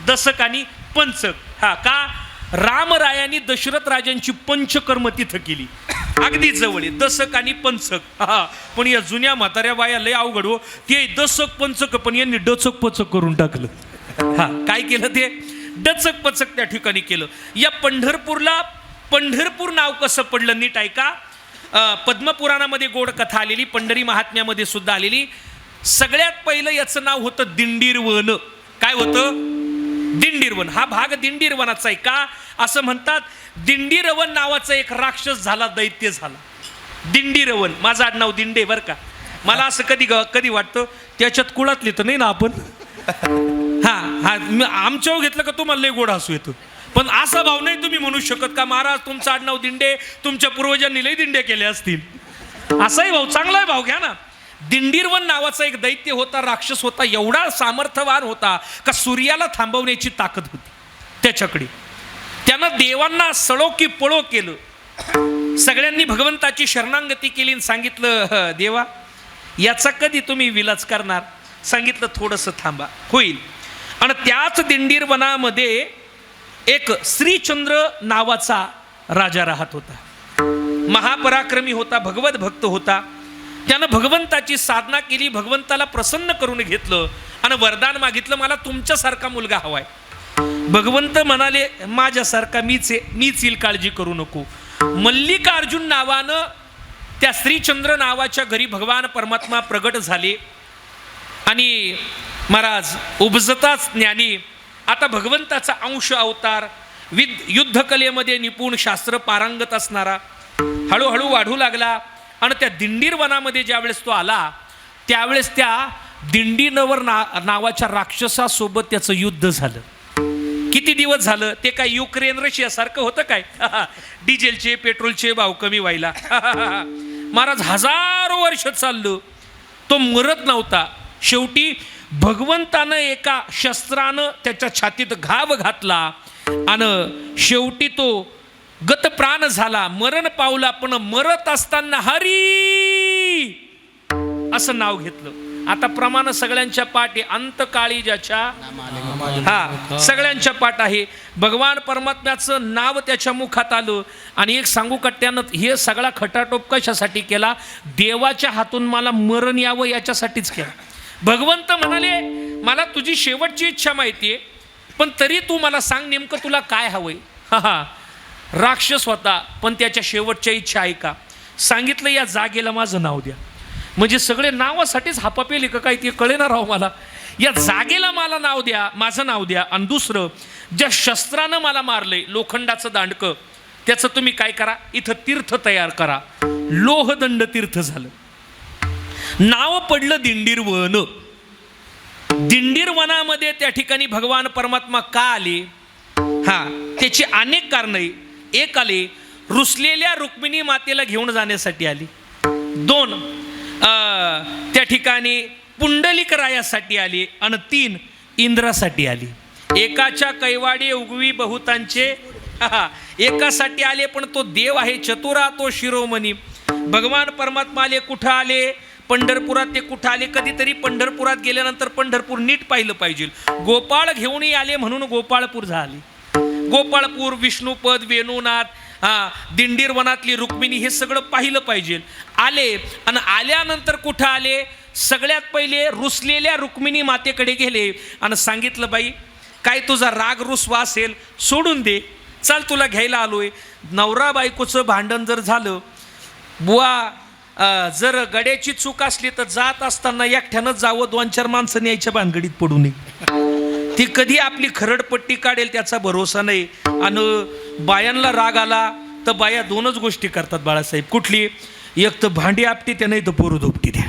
Speaker 3: दसक आणि पंचक. हा, का? रामरायांनी दशरथ राजांची पंचकर्म तिथं केली, अगदी जवळ आहे. दसक आणि पंचक. हा, पण या जुन्या म्हाताऱ्या बाया लय अवघड हो. ते दसक पंचक, पण यांनी डचक पचक करून टाकलं. हा, काय केलं? ते डचक पचक त्या ठिकाणी केलं. या पंढरपूरला पंढरपूर नाव कसं पडलं? नीट ऐका. पद्मपुराणामध्ये गोड कथा आलेली, पंढरी महात्म्यामध्ये सुद्धा आलेली. सगळ्यात पहिलं याचं नाव होतं दिंडीरवन. काय होतं? दिंडीरवन. हा भाग दिंडीरवनाचा आहे. का असं म्हणतात? दिंडीरवन नावाचा एक राक्षस झाला, दैत्य झाला. दिंडीरवन, माझं आडनाव दिंडे बरं का. मला असं कधी वाटतं त्याच्यात कुळातले तर नाही ना आपण. हा हा, आमच्यावर घेतलं का तुम्हाला लय गोड हसू येतं, पण असा भाव नाही तुम्ही म्हणू शकत का महाराज तुमचं आडनाव दिंडे, तुमच्या पूर्वजांनी लय दिंडे केले असतील. असाही भाऊ, चांगलाही भाव घ्या ना. दिंडीरवन नावाचा एक दैत्य होता, राक्षस होता. एवढा सामर्थ्यवान होता का सूर्याला थांबवण्याची ताकद होती त्याच्याकडे. त्यानं देवांना सळो की पळो केलं. सगळ्यांनी भगवंताची शरणागती केली आणि सांगितलं, देवा याचा कधी तुम्ही विलास करणार? सांगितलं थोडंसं थांबा, होईल. आणि त्याच दिंडीरवनामध्ये एक श्रीचंद्र नावाचा राजा राहत होता. महापराक्रमी होता, भगवत भक्त होता. त्यानं भगवंताची साधना केली, भगवंताला प्रसन्न करून घेतलं आणि वरदान मागितलं, मला तुमच्यासारखा मुलगा हवाय. भगवंत म्हणाले, माझ्यासारखा मीच येईल, काळजी करू नको. मल्लिकार्जुन नावानं त्या श्रीचंद्र नावाच्या घरी भगवान परमात्मा प्रगट झाले आणि महाराज उपजताच ज्ञानी, आता भगवंताचा अंश अवतार, युद्धकलेमध्ये निपुण, शास्त्र पारंगत असणारा, हळूहळू वाढू लागला. आणि त्या दिंडीर वनामध्ये ज्यावेळेस तो आला त्यावेळेस त्या दिंडीनवर नावाच्या राक्षसासोबत त्याचं युद्ध झालं. किती दिवस झालं? ते काय युक्रेन रशियासारखं होतं काय? डिझेलचे पेट्रोलचे भाव कमी व्हायला. महाराज हजारो वर्ष चाललं, तो मरत नव्हता. शेवटी भगवंतानं एका शस्त्रानं त्याच्या छातीत घाव घातला आणि शेवटी तो गतप्राण झाला, मरण पावला. पण मरत असताना हरी असं नाव घेतलं. आता प्रमाण सगळ्यांच्या पाठ आहे, अंतकाळी ज्याच्या सगळ्यांच्या पाठ आहे. भगवान परमात्म्याचं नाव त्याच्या मुखात आलं. आणि एक सांगू का, त्यानं हे सगळा खटाटोप कशासाठी केला? देवाच्या हातून मला मरण यावं याच्यासाठीच केला. भगवंत म्हणाले, मला तुझी शेवटची इच्छा माहिती आहे, पण तरी तू मला सांग नेमकं तुला काय हवंय. राक्षस होता, पण त्याच्या शेवटच्या इच्छा ऐका. सांगितलं, या जागेला माझं नाव द्या. म्हणजे सगळे नावासाठीच हापापेले का काय ते कळेना राव मला. या जागेला मला नाव द्या, माझं नाव द्या. आणि दुसरं, ज्या शस्त्रानं मला मारलंय, लोखंडाचं दांडकं, त्याचं तुम्ही काय करा, इथं तीर्थ तयार करा. लोहदंड तीर्थ झालं. नाव पडलं दिंडीर वन. दिंडीर वनामध्ये त्या ठिकाणी भगवान परमात्मा का आले? त्याची अनेक कारणं. एक आले, रुसलेल्या रुक्मिणी मातेला घेऊन जाण्यासाठी आली. दोन, त्या ठिकाणी पुंडलिक रायासाठी आली. आणि तीन, इंद्रासाठी आली. एकाच्या कैवाडी उगवी बहुतांचे, एकासाठी आले, पण तो देव आहे चतुरा, तो शिरोमणी. भगवान परमात्मा आले, कुठं आले? पंढरपुरात. ते कुठं आले? कधीतरी पंढरपुरात गेल्यानंतर पंढरपूर नीट पाहिलं पाहिजे. गोपाळ घेऊनही आले म्हणून गोपाळपूर झाले. गोपाळपूर, विष्णुपद, वेणुनाथ, दिंडीर वनातली रुक्मिणी, हे सगळं पाहिलं पाहिजे. आले. आणि आल्यानंतर कुठं आले? सगळ्यात पहिले रुसलेल्या रुक्मिणी मातेकडे गेले आणि सांगितलं, बाई काय तुझा राग रुसवा असेल सोडून दे, चल तुला घ्यायला आलोय. नवरा बायकोचं भांडण जर झालं, बुवा जर गड्याची चूक असली तर जात असताना एकट्यानंच जावं, 2-4 माणसं न्यायच्या भानगडीत पडू नये. ती कधी आपली खरडपट्टी काढेल त्याचा भरोसा नाही. आणि बायांना राग आला तर बाया 2च गोष्टी करतात बाळासाहेब. कुठली? एक तर भांडी आपटी, त्या नाही तर पोरं धोपटी द्या.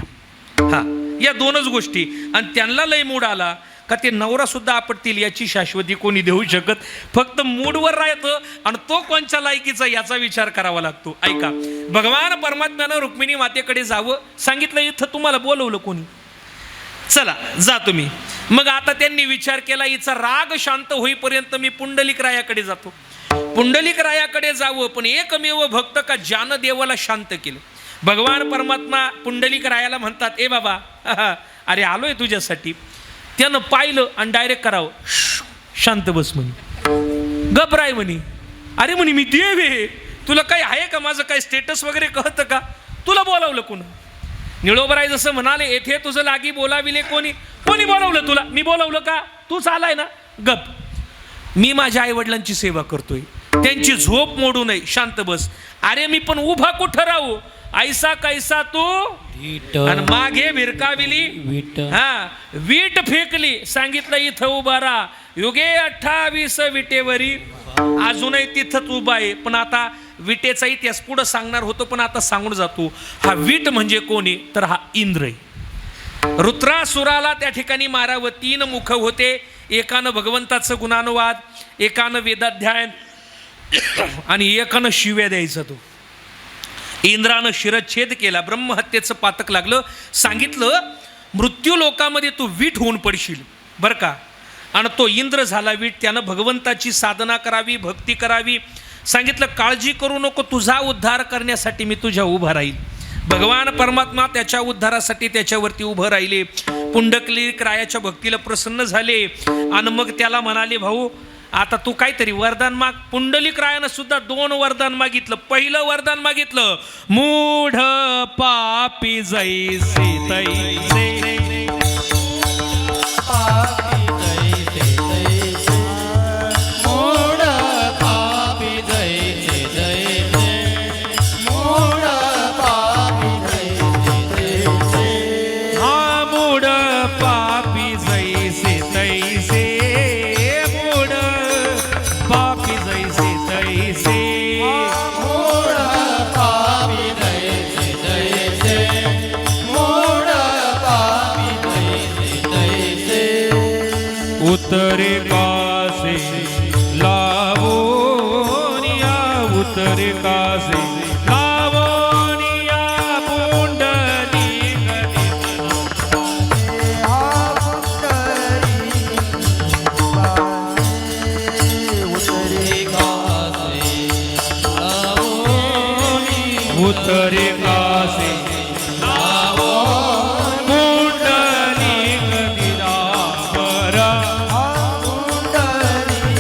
Speaker 3: या 2च गोष्टी. आणि त्यांना लय मूड आला का ते नवरा सुद्धा आपटतील, याची शाश्वती कोणी देऊ शकत. फक्त मूडवर राहतं आणि तो कोणच्या लायकीचा याचा विचार करावा लागतो. ऐका, भगवान परमात्म्यानं रुक्मिणी मातेकडे जावं सांगितलं. इथं तुम्हाला बोलवलं कोणी? चला जा तुम्ही. मग आता त्यांनी विचार केला, हिचा राग शांत होईपर्यंत मी पुंडलिक रायाकडे जातो. पुंडलिक रायाकडे जावं, पण एकमेव भक्त का ज्यानं देवाला शांत केलं. भगवान परमात्मा पुंडलिक रायाला म्हणतात, ए बाबा, अरे आलोय तुझ्यासाठी. त्यानं पाहिलं आणि डायरेक्ट करावं, शांत बस म्हणे, घबराय म्हणे. अरे म्हणे, मी देव आहे, तुला काही आहे का? माझं काही स्टेटस वगैरे कळतं का? तुला बोलावलं कोण? निळोबराय जसं म्हणाले, येथे तुझं लागी बोलाविले कोणी? कोणी बोलावलं तुला? मी बोलावलं का? तूच आलाय ना, गप. मी माझ्या आईवडिलांची सेवा करतोय, त्यांची झोप मोडू नये, शांत बस. अरे मी पण उभा कुठं राहू? ऐसा कैसा तू, आणि मागे भिरकाविली वीट फेकली. सांगितलं, इथं उभा राहा, युगे 28 विटेवरी. अजूनही तिथंच उभा आहे, पण आता विटेचा इतिहास पुढं सांगणार होतो, पण आता सांगून जातो. हा वीट म्हणजे कोणी? तर हा इंद्र आहे. रुद्रासुराला त्या ठिकाणी मारावं. 3 मुख होते. एकानं भगवंताचं गुणानुवाद, एकानं वेदाध्यायन आणि एकानं शिव्या द्यायचा. तो इंद्रानं शिरच्छेद केला, ब्रह्महत्येचं पातक लागलं. सांगितलं, मृत्यू लोकामध्ये तू वीट होऊन पडशील बरं का. आणि तो इंद्र झाला वीट. त्यानं भगवंताची साधना करावी, भक्ती करावी. सांगितलं, काळजी करू नको, तुझा उद्धार करण्यासाठी मी तुझ्या उभा राहील. भगवान परमात्मा त्याच्या उद्धारासाठी त्याच्यावरती उभं राहिले. पुंडलिक रायाच्या भक्तीला प्रसन्न झाले आणि मग त्याला म्हणाले, भाऊ आता तू काहीतरी वरदान माग. पुंडलिक रायानं सुद्धा 2 वरदान मागितलं. पहिलं वरदान मागितलं, मूढ पापी जैसे तैसे,
Speaker 1: उतरे कासे लावोनिया उतरे कासे लावोनिया पुंडलिक
Speaker 2: हा पुंडरी
Speaker 1: उतरे कासे पुंडलिक दिलावर
Speaker 2: हा पुंडरी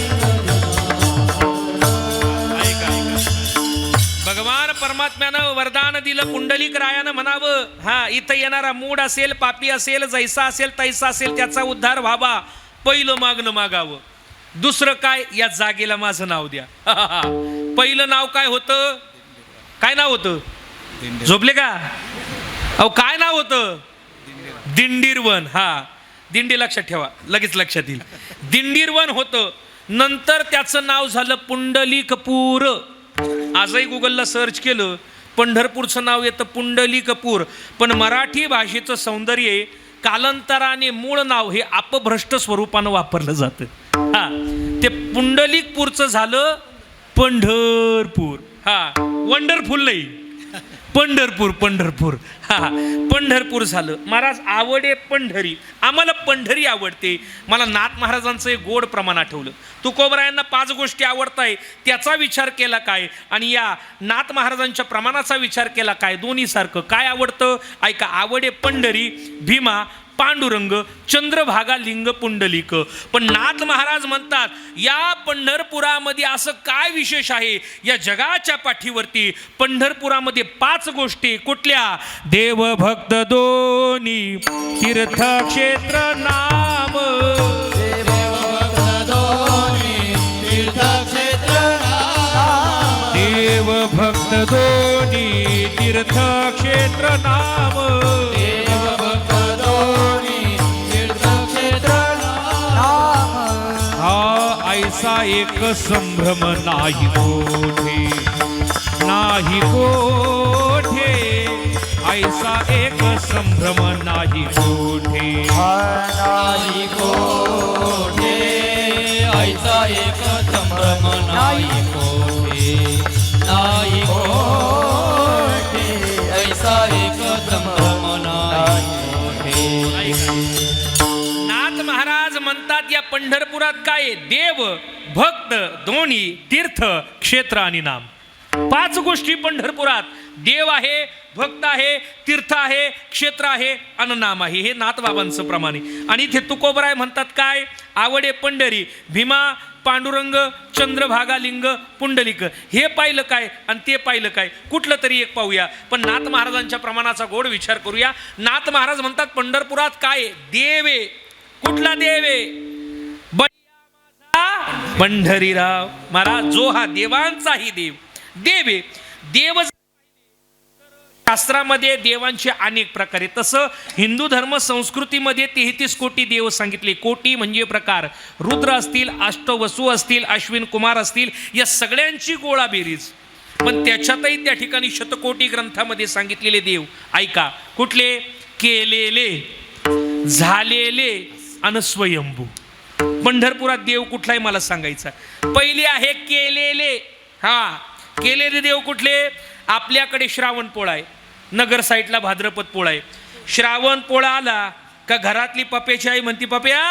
Speaker 3: भगवान परमात्म्यानं वरदान दिलं, पुंडलिक रायानं म्हणावं, हा इथं येणारा मूड असेल, पापी असेल, जैसा असेल तैसा असेल, त्याचा उद्धार व्हावा. पहिलं मागणं मागावं. दुसरं काय, या जागेला माझं नाव द्या. पहिलं नाव काय होतं? काय नाव होतं? झोपले का? अहो काय नाव होतं? दिंडीरवन. हा, दिंडी लक्षात ठेवा, लगेच लक्षात येईल. दिंडीरवन होतं. नंतर त्याचं नाव झालं पुंडलिकपूर. आजही गुगलला सर्च केलं, पंढरपूरचं नाव येतं पुंडलिकपूर. पण मराठी भाषेचं सौंदर्य, कालांतराने मूळ नाव हे अपभ्रष्ट स्वरूपानं वापरलं जातं. हा, ते पुंडलिकपूरचं झालं पंढरपूर. हा, वंडरफुल नाही, पंढरपूर. पंढरपूर, हा, पंढरपूर झालं. महाराज आवडे पंढरी, आम्हाला पंढरी आवडते. मला नाथ महाराजांचं एक गोड प्रमाण आठवलं. तुकोबरायांना 5 गोष्टी आवडताय, त्याचा विचार केला काय, आणि या नाथ महाराजांच्या प्रमाणाचा विचार केला काय, दोन्ही सारखं. काय आवडतं ऐका. आवडे पंढरी, भीमा, पांडुरंग, चंद्रभागा, लिंग, पुंडलिक. पण नाथ महाराज म्हणतात, या पंढरपुरामध्ये असं काय विशेष आहे या जगाच्या पाठीवरती? पंढरपुरामध्ये 5 गोष्टी. कुठल्या?
Speaker 1: देव भक्त दोन्ही तीर्थक्षेत्र नाम देव भक्त दोन्ही तीर्थक्षेत्र नाम हा ऐसा एक संभ्रम नाही कोठे, नाही कोठे, ऐसा एक संभ्रम नाही कोठे.
Speaker 2: नाही कोठे ऐसा एक संभ्रम नाही कोठे, नाही कोठे ऐसा एक संभ्रम नाही कोठे.
Speaker 3: नाथ महाराज म्हणतात, या पंढरपुरात काय? देव भक्त दोन्ही तीर्थ क्षेत्र आणि नाम. 5 गोष्टी पंढरपुरात. देव आहे, भक्त आहे, तीर्थ आहे, क्षेत्र आहे आणि नाम आहे. हे नाथबाबांचं प्रमाणे. आणि इथे तुकोबराय म्हणतात काय? आवडे पंढरी, भीमा, पांडुरंग, चंद्रभागा, लिंग, पुंडलिक. हे पाहिलं काय आणि ते पाहिलं काय? कुठलं तरी एक पाहूया. पण नाथ महाराजांच्या प्रमाणाचा गोड विचार करूया. नाथ महाराज म्हणतात, पंढरपुरात काय? देवे. कुठला देवे? पंढरीराव महाराज, जो हा देवांचाही देव. देवे, देव शास्त्रामध्ये देवांचे अनेक प्रकार आहेत. तसं हिंदू धर्म संस्कृतीमध्ये 33 कोटी देव सांगितले. कोटी म्हणजे प्रकार. रुद्र असतील, अष्टवसू असतील, अश्विन कुमार असतील, या सगळ्यांची गोळा बेरीज. पण त्याच्यातही त्या ठिकाणी शतकोटी ग्रंथामध्ये सांगितलेले देव ऐका. कुठले? केलेले, झालेले आणि स्वयंभू. पंढरपुरात देव कुठलाही मला सांगायचा. पहिले आहे केलेले. हा, केलेले देव कुठले? आपल्याकडे श्रावण पोळा आहे, नगर साईडला भाद्रपद पोळा आहे. श्रावण पोळा आला का घरातली पप्याची आई म्हणती, पप्या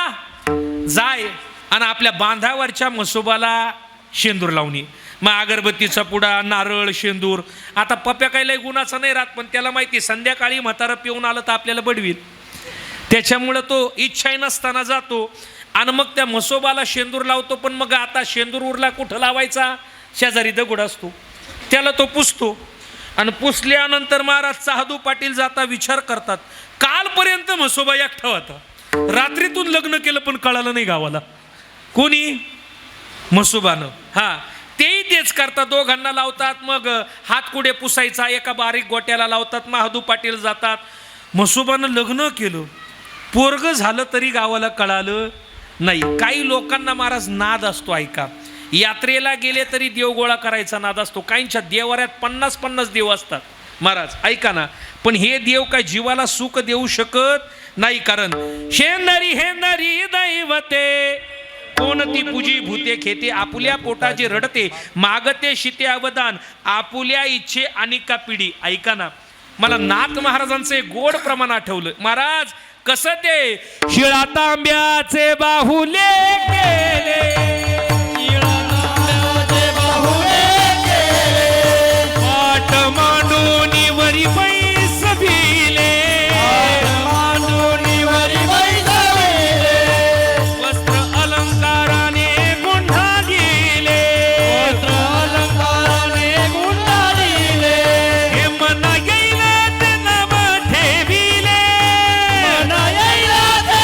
Speaker 3: जाय आणि आपल्या बांधावरच्या म्हसोबाला शेंदूर लावणी. मग अगरबत्तीचा पुडा, नारळ, शेंदूर. आता पप्या काही लय गुणाचा नाही राहत, पण त्याला माहिती संध्याकाळी म्हातारं पिऊन आलं तर आपल्याला बडवील. त्याच्यामुळं तो इच्छा नसताना जातो आणि मग त्या म्हसोबाला शेंदूर लावतो. पण मग आता शेंदूर उरला, कुठं लावायचा? शेजारी दगड असतो, त्याला तो पुसतो. आणि पुसल्यानंतर महाराज चाहदू पाटील जाता विचार करतात, कालपर्यंत म्हसोबा एकटा होता, रात्रीतून लग्न केलं पण कळालं नाही गावाला. कोणी? म्हसोबानं. हा, तेही तेच करतात. दोघांना लावतात. मग हातकुडे पुसायचा एका बारीक गोट्याला लावतात. महादू पाटील जातात. म्हसोबानं लग्न केलं, पोरग झालं तरी गावाला कळालं नाही. काही लोकांना महाराज नाद असतो ऐका. यात्रेला गेले तरी देव गोळा करायचा नाद असतो. काहींच्या देवाऱ्यात 50-50 देव असतात. महाराज ऐका ना, पण हे देव काय जीवाला सुख देऊ शकत नाही, कारण शेंदरी हेंदरी दैवते कोणती पूजी भूते खेते, आपुल्या पोटाचे रडते मागते शिते अवदान, आपुल्या इच्छे अनिका पिढी. ऐका ना, मला नाथ महाराजांचं एक गोड प्रमाण आठवलं. महाराज कसं ते शिळा तांब्याचे बाहुले केले, पाट मांडून वरी पैस भिले, वस्त्र अलंकाराने गुंढा दिले, हे मना येईल ते नाव ठेविले, मना येईल ते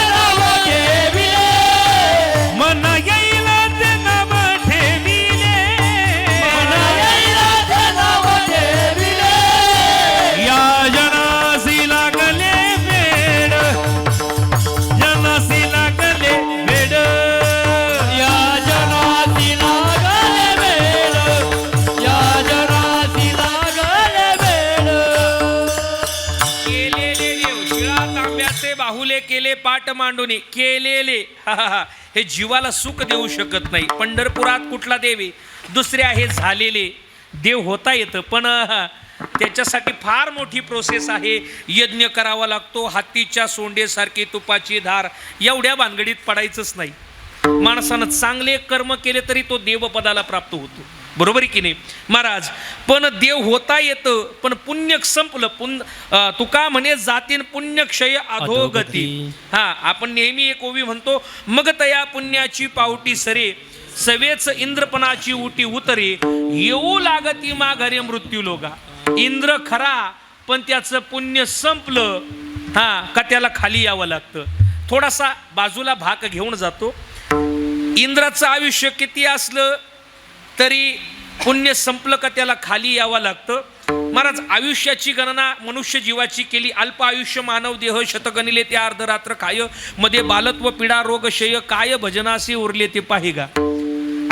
Speaker 3: नाव ठेविले, या जनासी लागले वेड, जनासी लागले वेड, केलेले देव शिळा तांब्याचे बाहुले केले पाट मांडून केलेले हे जीवाला सुख देऊ शकत नाही. पंढरपुरात कुठला देव आहे? दुसरे आहे झालेले देव. होता येतं पण त्याच्यासाठी फार मोठी प्रोसेस आहे. यज्ञ करावा लागतो, हातीच्या सोंडेसारखी तुपाची धार, एवढ्या भानगडीत पडायचंच नाही. माणसानं चांगले कर्म केले तरी तो देवपदाला प्राप्त होतो, बरोबर आहे की नाही महाराज? पण देव होता येतं, पण पुण्य संपलं. तुका म्हणे जातीन पुण्यक्षय अधोगती. हा, आपण नेहमी एक ओवी म्हणतो, मग तया पुण्याची पावटी सरे, सवेच इंद्रपणाची उटी उतरे, येऊ लागती माघारे मृत्यू लोगा. इंद्र खरा, पण त्याचं पुण्य संपलं का त्याला खाली यावं लागतं. थोडासा बाजूला भाग घेऊन जातो. इंद्राचं आयुष्य किती असलं तरी पुण्य संपलं का त्याला खाली यावं लागतं. महाराज आयुष्याची गणना मनुष्य जीवाची केली. अल्प आयुष्य मानव देह शतगणिले ते अर्धरात्र काय, मध्ये बालत्व पीडा रोग शय, काय भजनासी उरले ते पाहिगा.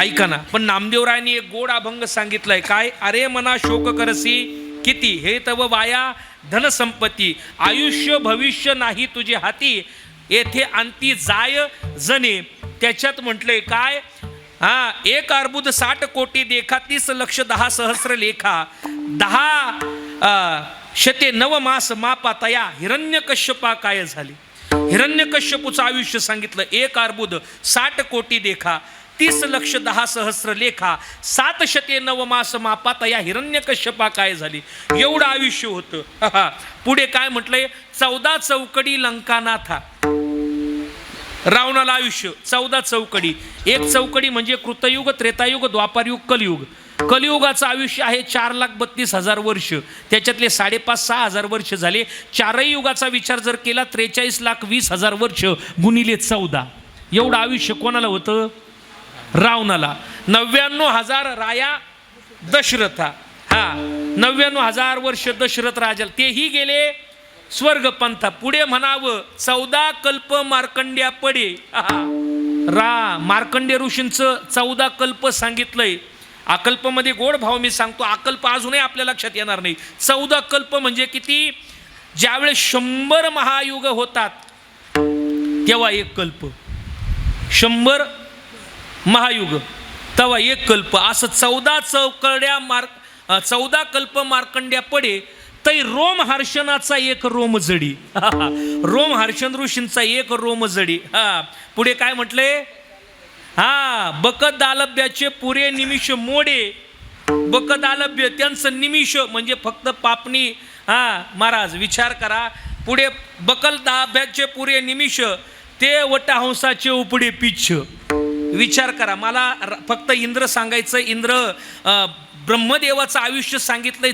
Speaker 3: ऐका ना, पण नामदेवरायांनी एक गोड अभंग सांगितलाय. काय? अरे मना शोक करसी किती, हे तव वाया धनसंपत्ती, आयुष्य भविष्य नाही तुझे हाती, येथे अंती जाय जने. त्याच्यात म्हटलंय काय? एक अर्बुद 60 कोटी देखा, 30 लक्ष 10 सहस्र लेखा, 10 शते 9 मास मापा तया, हिरण्यकश्यपा काय झाली. हिरण्यकश्यपूचं आयुष्य सांगितलं. 1 अर्बुद 60 कोटी देखा, 30 लक्ष 10 सहस्र लेखा, 7 शते 9 मास मापा तया, हिरण्यकश्यपा काय झाली. एवढं आयुष्य होतं. पुढे काय म्हटलंय? 14 चौकडी लंकानाथा. रावणाला आयुष्य 14 चौकडी. एक चौकडी म्हणजे कृतयुग, त्रेतायुग, द्वापारयुग, कलियुग. कलियुगाचं आयुष्य आहे 4,32,000 वर्ष. त्याच्यातले 5,500-6 हजार वर्ष झाले. चारही युगाचा विचार जर केला 43,20,000 वर्ष गुणिले 14. एवढं आयुष्य कोणाला होतं? रावणाला. 99,000 राया दशरथा. 99,000 वर्ष दशरथ राजाला, तेही गेले स्वर्ग पंथा. पुढे म्हणावं 14 कल्प मार्कंड्या पडे. मार्कंड्य ऋषींचं 14 कल्प सांगितलंय. अकल्पमध्ये गोड भाव मी सांगतो, अकल्प अजूनही आपल्या लक्षात येणार नाही. 14 कल्प म्हणजे किती? ज्यावेळेस 100 महायुग होतात तेव्हा 1 कल्प, 100 महायुग तेव्हा 1 कल्प. असं 14 कल्प मार्कंड्या पडे, तै रोम हर्षणाचा 1 रोम जडी. रोम हर्षण ऋषींचा 1 रोम जडी. पुढे काय म्हटले? बकत दालभ्याचे पुरे निमिष मोडे. बकत दालभ्य त्यांचं निमिष म्हणजे फक्त पापणी. महाराज विचार करा. पुढे बकल दालभ्याचे पुरे निमिष, ते वटहंसाचे उपडे पिच्छ. विचार करा. मला फक्त इंद्र सांगायचं. इंद्र ब्रह्मदेवाचं आयुष्य सांगितलंय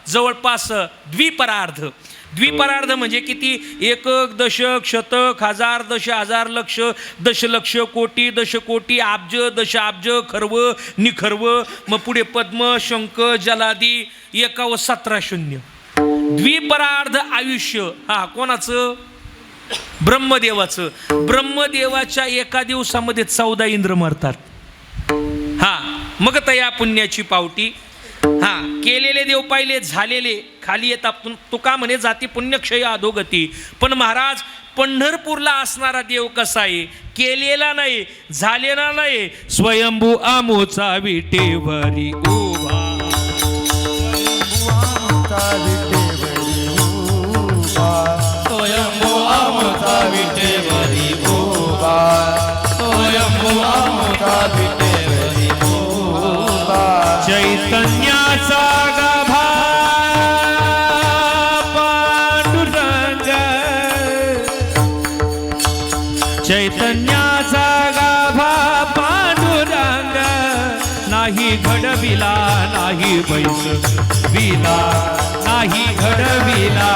Speaker 3: जवळपास द्विपरार्ध. द्विपरार्ध म्हणजे किती? 1 दशक, शतक, हजार, 10,000 लक्ष, दशलक्ष, कोटी, दशकोटी, अब्ज, दशाब्ज, खर्व, निखर्व, मग पुढे पद्म, शंख, जलादी, 1 व 17 शून्य. द्विपरार्ध आयुष्य. कोणाचं? ब्रह्मदेवाचं. ब्रह्मदेवाच्या 1 दिवसामध्ये 14 इंद्र मरतात. मग तया पुण्याची पावटी. हा केलेले देव पाहिले, झालेले खाली येतात. तुका म्हणे जाती पुण्यक्षय अधोगती. पण महाराज पंढरपूरला असणारा देव कसा आहे? केलेला नाही, झालेला नाही, स्वयंभू आमोचा विटेवरी उभा.
Speaker 1: स्वयंभू आमचा विटेवरी उभा, स्वयंभू आमचा विटेवरी उभा. चैतन्याचा गाभा पांडुरंग, चैतन्याचा गाभा पांडुरंग. नाही घडविला नाही बैसविला, नाही घडविला.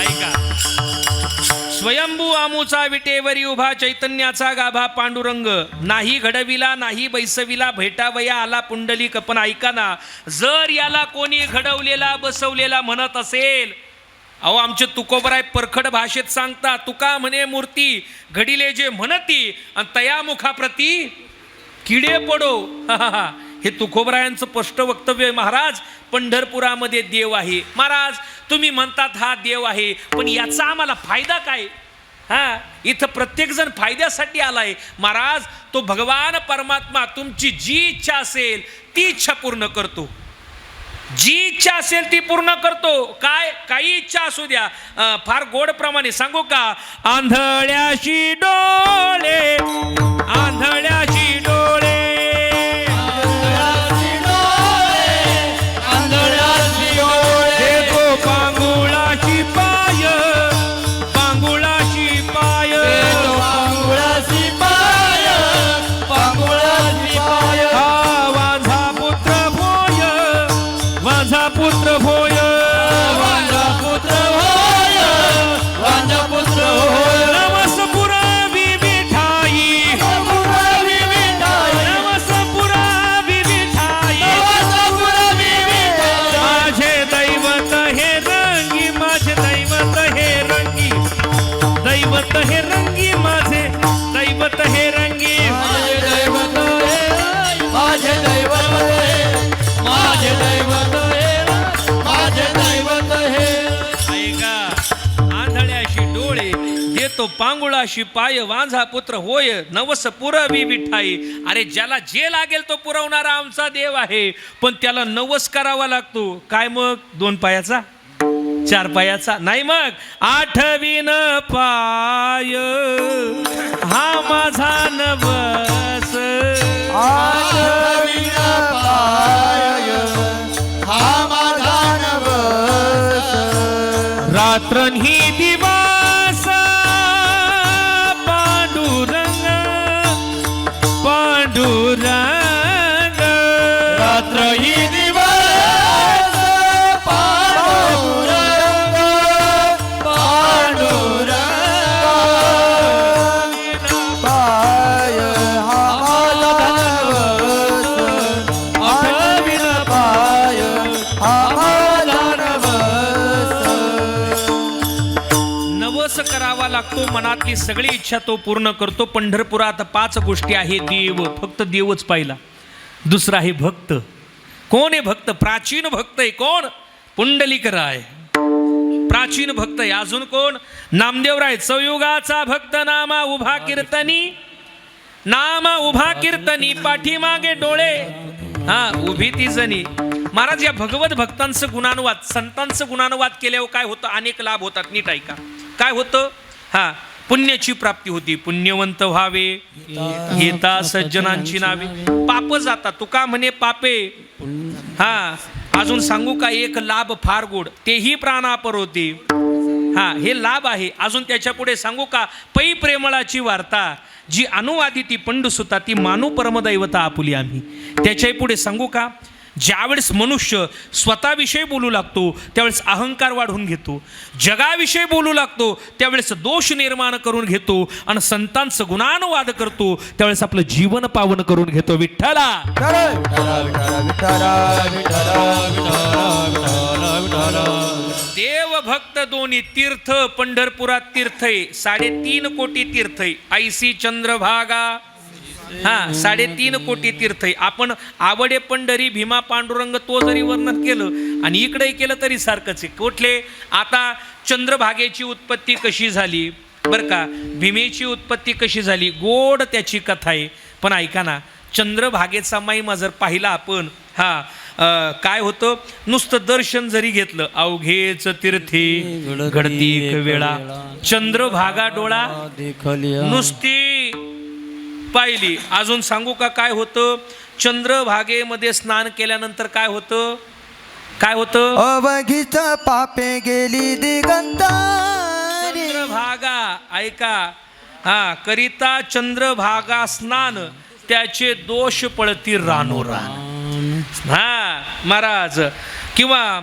Speaker 3: ऐका, स्वयंभू आमूचा विटेवरी उभा, चैतन्याचा गाभा पांडुरंग. नाही घडविला नाही बैसविला, भेटावया आला पुंडलिक. पण ऐका ना, जर याला कोणी घडवलेला बसवलेला म्हणत असेल, अहो आमचे तुकोबराय परखड भाषेत सांगता, तुका म्हणे मूर्ती घडिले जे म्हणती आणि तया मुखाप्रती किडे पडो. हे तुकोबरायांचं स्पष्ट वक्तव्य आहे. महाराज पंढरपुरामध्ये देव आहे. महाराज तुम्ही म्हणतात हा देव आहे, पण याचा आम्हाला फायदा काय? हा, इथं प्रत्येक जण फायद्यासाठी आलाय. महाराज तो भगवान परमात्मा तुमची जी इच्छा असेल ती इच्छा पूर्ण करतो. जी इच्छा असेल ती पूर्ण करतो. काय काही इच्छा असू द्या. फार गोड प्रमाणे सांगू का? आंधळ्याशी डोळे, आंधळ्याशी डोळे,
Speaker 1: आंधळ्याची डोळे.
Speaker 3: देतो पांगुळाशी पाय, पांगुळाशी पाय,
Speaker 1: पांगुळाची पाय, पांगुळाची पाय.
Speaker 3: हा माझा पुत्र होय, माझा पुत्र होय,
Speaker 1: वांजा पुत्र होय, वांजा पुत्र होय.
Speaker 3: नमस पुरावी विठाई,
Speaker 1: पुरावी विठाई,
Speaker 3: नमस पुरावी विठाई.
Speaker 1: पुरावी विठाई.
Speaker 3: माझे दैवत हे रंगी, माझे दैवत हे रंगी, दैवत हे रंगी, माझे दैवत हे रंगी.
Speaker 1: माझे दैवत हे, माझे दैवत हे, माझे दैवत हे, माझे दैवत हे.
Speaker 3: ऐका, आंधळ्याशी डोळे, देतो पांगुळाशी पाय, वांझा पुत्र होय, नवस पुरवी विठाई. अरे ज्याला जे लागेल तो पुरवणारा आमचा देव आहे, पण त्याला नवस करावा लागतो. काय मग? 2 पायाचा, 4 पायाचा नाही, मग 8वीन पाय हा माझा नवस.
Speaker 1: आठवीन पाय, हा माझा नवस.
Speaker 3: रात्रही दिवस पांडुरंग, पांडुरंग.
Speaker 1: रात्रही दिवस पांडुरंग, पांडुरंग.
Speaker 2: पाय हा माझा नवस,
Speaker 1: आठवीन
Speaker 2: पाय हा माझा नवस.
Speaker 3: नवस करावा लागतो. मनातली सगळी इच्छा तो पूर्ण करतो. पंढरपुरात 5 गोष्टी आहेत. देव, फक्त देवच पाहिला. दुसरा आहे भक्त. कोण आहे भक्त? प्राचीन भक्त आहे. कोण? पुंडलिकराय प्राचीन भक्त आहे. अजून कोण? नामदेवराय. चौयुगाचा भक्त, नामा उभा कीर्तनी, नामा उभा कीर्तनी, पाठीमागे डोळे, हा उभी ती जणी. महाराज या भगवत भक्तांचं गुणानुवाद, संतांचं गुणानुवाद केल्यावर काय होतं? अनेक लाभ होतात. नीट ऐका. काय होतं? हा, पुण्याची प्राप्ती होती. पुण्यवंत व्हावे, येता सज्जनांची नावे, पाप जातात. तुका म्हणे पापे. हा, अजून सांगू का? एक लाभ फार गोड, तेही प्राणापर होते. हा, हे लाभ आहे. अजून त्याच्या पुढे सांगू का? पै प्रेमळाची वार्ता, जी अनुवादी ती पंडुसुता, ती मानू परमदैवता आपुली आम्ही. त्याच्याही पुढे सांगू का? ज्यावेळेस मनुष्य स्वतःविषयी बोलू लागतो त्यावेळेस अहंकार वाढवून घेतो, जगाविषयी बोलू लागतो त्यावेळेस दोष निर्माण करून घेतो, आणि संतांचं गुणानुवाद करतो त्यावेळेस आपलं जीवन पावन करून घेतो. विठ्ठला देव भक्त दोन्ही तीर्थ. पंढरपुरात तीर्थ आहे, 3.5 कोटी तीर्थ आहे. ऐसी चंद्रभागा, हा 3.5 कोटी तीर्थ आहे. आपण आवडे पंढरी भीमा पांडुरंग तो जरी वर्णन केलं आणि इकडे केलं तरी सारखंच आहे. कुठले आता चंद्रभागेची उत्पत्ती कशी झाली बरं का, भीमेची उत्पत्ती कशी झाली, गोड त्याची कथा आहे. पण ऐका ना, चंद्रभागेचा महिमा जर पाहिला आपण काय होतं, नुसतं दर्शन जरी घेतलं, अवघेच तीर्थी घडती एक वेळा चंद्रभागा डोळा नुसती पाहिली. अजून सांगू का काय होतं, चंद्रभागेमध्ये स्नान केल्यानंतर काय होतं, काय होतं,
Speaker 2: अवघीच पापे गेली दिगंतारी.
Speaker 3: चंद्रभागा ऐका करिता चंद्रभागा स्नान त्याचे दोष पळती रानोरान. महाराज किंवा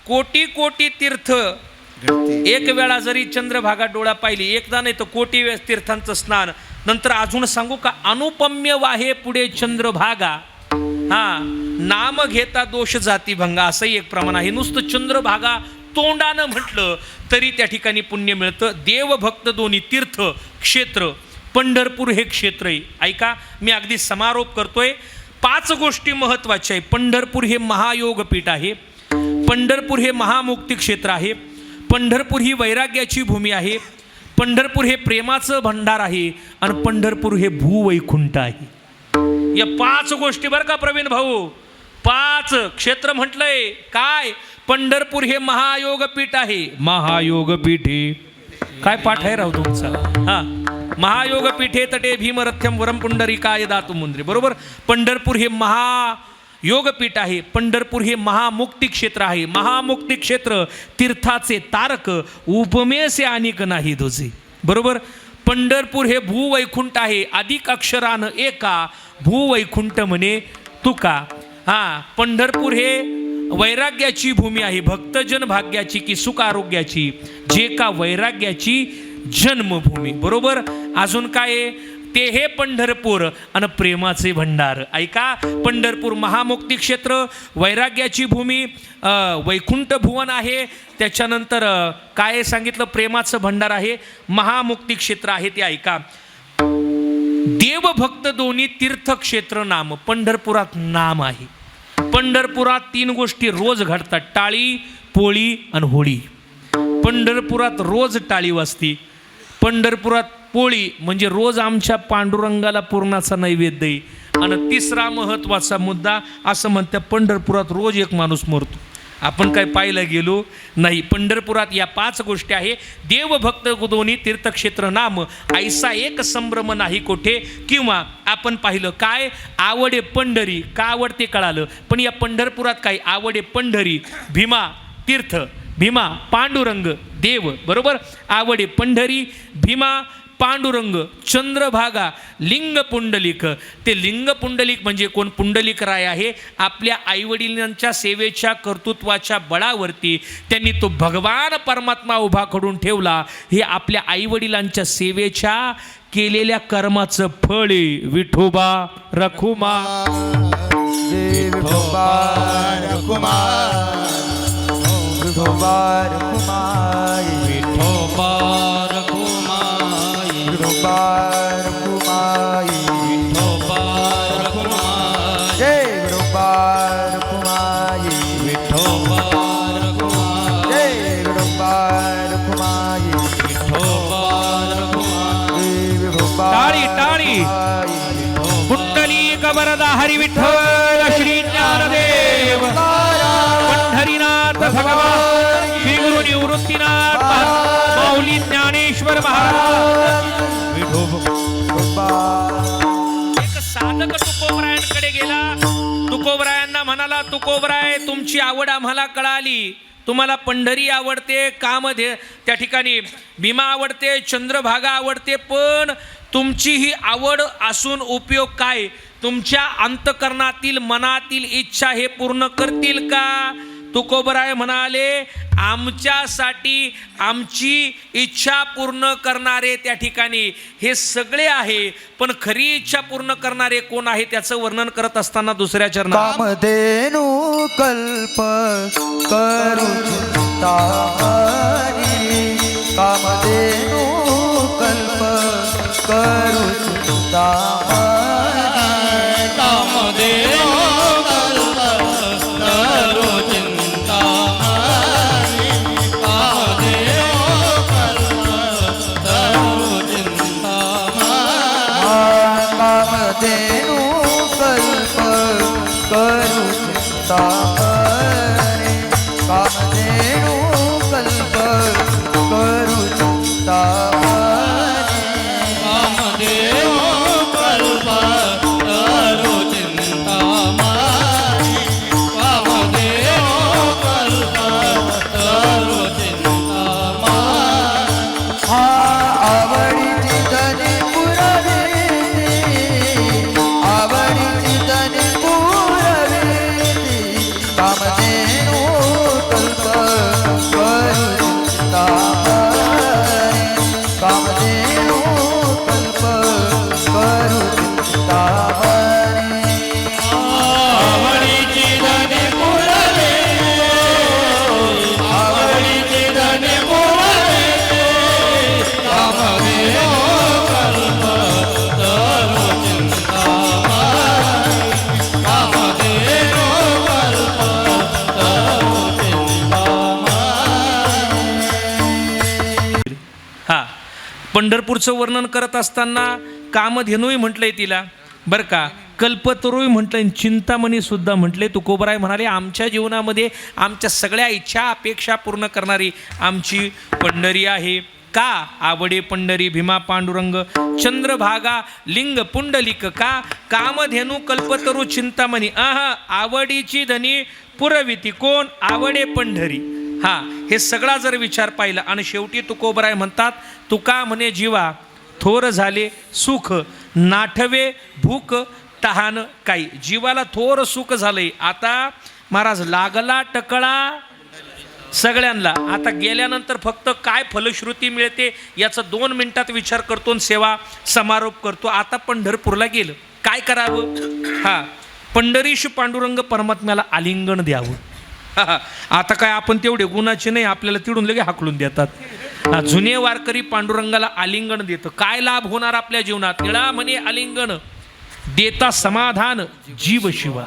Speaker 3: कोटी कोटी तीर्थ एक वेळा जरी चंद्रभागा डोळा पाहिली, एकदा नाही तर कोटी वेळेस तीर्थांचं स्नान. नंतर अजून सांगू का, अनुपम्य वाहे पुढे चंद्रभागा, नाम घेता दोष जाती भंगा असंही एक प्रमाण आहे. नुसतं चंद्रभागा तोंडानं म्हटलं तरी त्या ठिकाणी पुण्य मिळतं. देवभक्त दोन्ही तीर्थ क्षेत्र, पंढरपूर हे क्षेत्र आहे. ऐका, मी अगदी समारोप करतोय. 5 गोष्टी महत्त्वाच्या आहे. पंढरपूर हे महायोगपीठ आहे, पंढरपूर हे महामुक्ती क्षेत्र आहे, पंढरपूर ही वैराग्याची भूमी आहे, पंढरपूर हे प्रेमाचं भंडार आहे आणि पंढरपूर हे भूवैकुंठ आहे. या 5 गोष्टी बरं का प्रवीण भाऊ, 5 क्षेत्र म्हटलंय. काय, पंढरपूर हे महायोगपीठ आहे. महायोगपीठे काय पाठ आहे राव तुमचा, महायोगपीठे तटे भीमरथ्यम वरम पुंडरीकाय दातु मुंद्रे. बरोबर, पंढरपूर हे महायोगपीठ आहे, पंढरपूर हे महामुक्ती क्षेत्र आहे. महामुक्ती क्षेत्र तीर्थाचे तारक, उपमेसे अनेक नाही तुझे. बरोबर, पंढरपूर हे भूवैकुंठ आहे. अधिक अक्षरानं एका भूवैकुंठ म्हणे तुका. पंढरपूर हे वैराग्याची भूमी आहे. भक्तजन भाग्याची की सुख आरोग्याची, जे का वैराग्याची जन्मभूमी. बरोबर, अजून काय आहे, ते हे पंढरपूर आणि प्रेमाचे भंडार. ऐका, पंढरपूर महामुक्ती क्षेत्र, वैराग्याची भूमी, वैकुंठ भुवन आहे. त्याच्यानंतर काय सांगितलं, प्रेमाचं भंडार आहे, महामुक्ती क्षेत्र आहे. ते ऐका, देवभक्त दोन्ही तीर्थक्षेत्र नाम, पंढरपुरात नाम आहे. पंढरपुरात 3 गोष्टी रोज घडतात, टाळी, पोळी आणि होळी. पंढरपुरात रोज टाळी वाजती, पंढरपुरात पोळी म्हणजे रोज आमच्या पांडुरंगाला पूर्णाचा नैवेद्य आहे. आणि 3रा महत्त्वाचा मुद्दा असं म्हणतात, पंढरपुरात रोज एक माणूस मरतो. आपण काय पाहायला गेलो नाही. पंढरपुरात या 5 गोष्टी आहे. देवभक्त दोन्ही तीर्थक्षेत्र नाम, ऐसा एक संभ्रम नाही कोठे. किंवा आपण पाहिलं काय, आवडे पंढरी, का आवडते कळालं, पण या पंढरपुरात काय, आवडे पंढरी, भीमा तीर्थ, भीमा पांडुरंग देव. बरोबर, आवडे पंढरी, भीमा पांडुरंग, चंद्रभागा, लिंग पुंडलिक. ते लिंग पुंडलिक म्हणजे कोण, पुंडलिक राय आहे. आपल्या आईवडिलांच्या सेवेच्या कर्तृत्वाच्या बळावरती त्यांनी तो भगवान परमात्मा उभा करून ठेवला. हे आपल्या आईवडिलांच्या सेवेच्या केलेल्या कर्माचं फळ आहे. विठोबा रखुमा,
Speaker 2: विठोबा रखुमा, विठोबा रखुमा,
Speaker 1: विठोबा रखुमाई,
Speaker 2: विठोबा रखुमा,
Speaker 1: विठोबा रखुमाई,
Speaker 2: जय विठोबा रखुमा,
Speaker 1: विठोबा रखुमाई,
Speaker 2: जय विठोबा रखुमा,
Speaker 1: विठोबा रखुमाई.
Speaker 2: विठोबा
Speaker 3: टाळी टाळी, पुंडलिक वरदा हरी विठ्ठल श्री ज्ञानदेव, पंढरीनाथ भगवान श्री गुरु निवृत्तीनाथ माऊली ज्ञानेश्वर महाराज. एक साधक तुकोबरायांकडे गेला. तुकोबरायांना म्हणाला, तुकोबराय तुमची आवड आम्हाला कळाली. तुम्हाला पंढरी आवडते, कामध्ये त्या ठिकाणी भीमा आवडते, चंद्रभागा आवडते, पण तुमची ही आवड असून उपयोग काय? तुमच्या अंतकरणातील मनातील इच्छा हे पूर्ण करतील का? तुकोबराय म्हणाले, आमच्यासाठी आमची इच्छा पूर्ण करणारे त्या ठिकाणी हे सगळे आहे, पण खरी इच्छा पूर्ण करणारे कोण आहे त्याचं वर्णन करत असताना दुसऱ्या चरणात,
Speaker 2: कामधेनु कल्प करू चिंतामणी, कामधेनु कल्प करू चिंतामणी, चिंतामणी कामधेनु कल्प करू चिंतामणी
Speaker 4: कामदेव कल्प करू चिंतामणी कामदेव कल्प करू चिंतामणी
Speaker 2: हा आवडीची धनी पुरविती आवडीची धनी पुरविती कामधेनु कल्प करू चिंतामणी कामधेनु कल्प करू चिंतामणी
Speaker 4: आवडीची धने पुरवे आवडीची धने पुरवे कामदेव कल्प करू चिंतामणी कामदेव कल्प करू चिंतामणी
Speaker 3: हा पंढरपूरचं वर्णन करत असताना कामधेनूही म्हटलंय तिला बरं का, कल्पतरूही म्हटलंय, चिंतामणी सुद्धा म्हटले. तुकोबराय म्हणाले आमच्या जीवनामध्ये आमच्या सगळ्या इच्छा अपेक्षा पूर्ण करणारी आमची पंढरी आहे. का आवडे पंढरी भीमा पांडुरंग चंद्रभागा लिंग पुंडलिक का कामधेनू कल्पतरू चिंतामणी आवडीची धनी पुरविती कोण आवडे पंढरी. हा हे सगळा जर विचार पाहिला आणि शेवटी तुकोबराय म्हणतात तुका म्हणे जीवा थोर झाले सुख नाठवे भूक तहान काही. जीवाला थोर सुख झालंय. आता महाराज लागला टकळा सगळ्यांना. आता गेल्यानंतर फक्त काय फलश्रुती मिळते याचा 2 मिनिटात विचार करतो आणि सेवा समारोप करतो. आता पंढरपूरला गेलं काय करावं. हा पंढरीश पांडुरंग परमात्म्याला आलिंगन द्यावं. आता काय आपण तेवढे गुणाचे नाही, आपल्याला तिडून लगे हाकलून देतात. जुने वारकरी पांडुरंगाला आलिंगन देतं. काय लाभ होणार आपल्या जीवनात. निळा म्हणे आलिंगन देता समाधान जीव शिवा.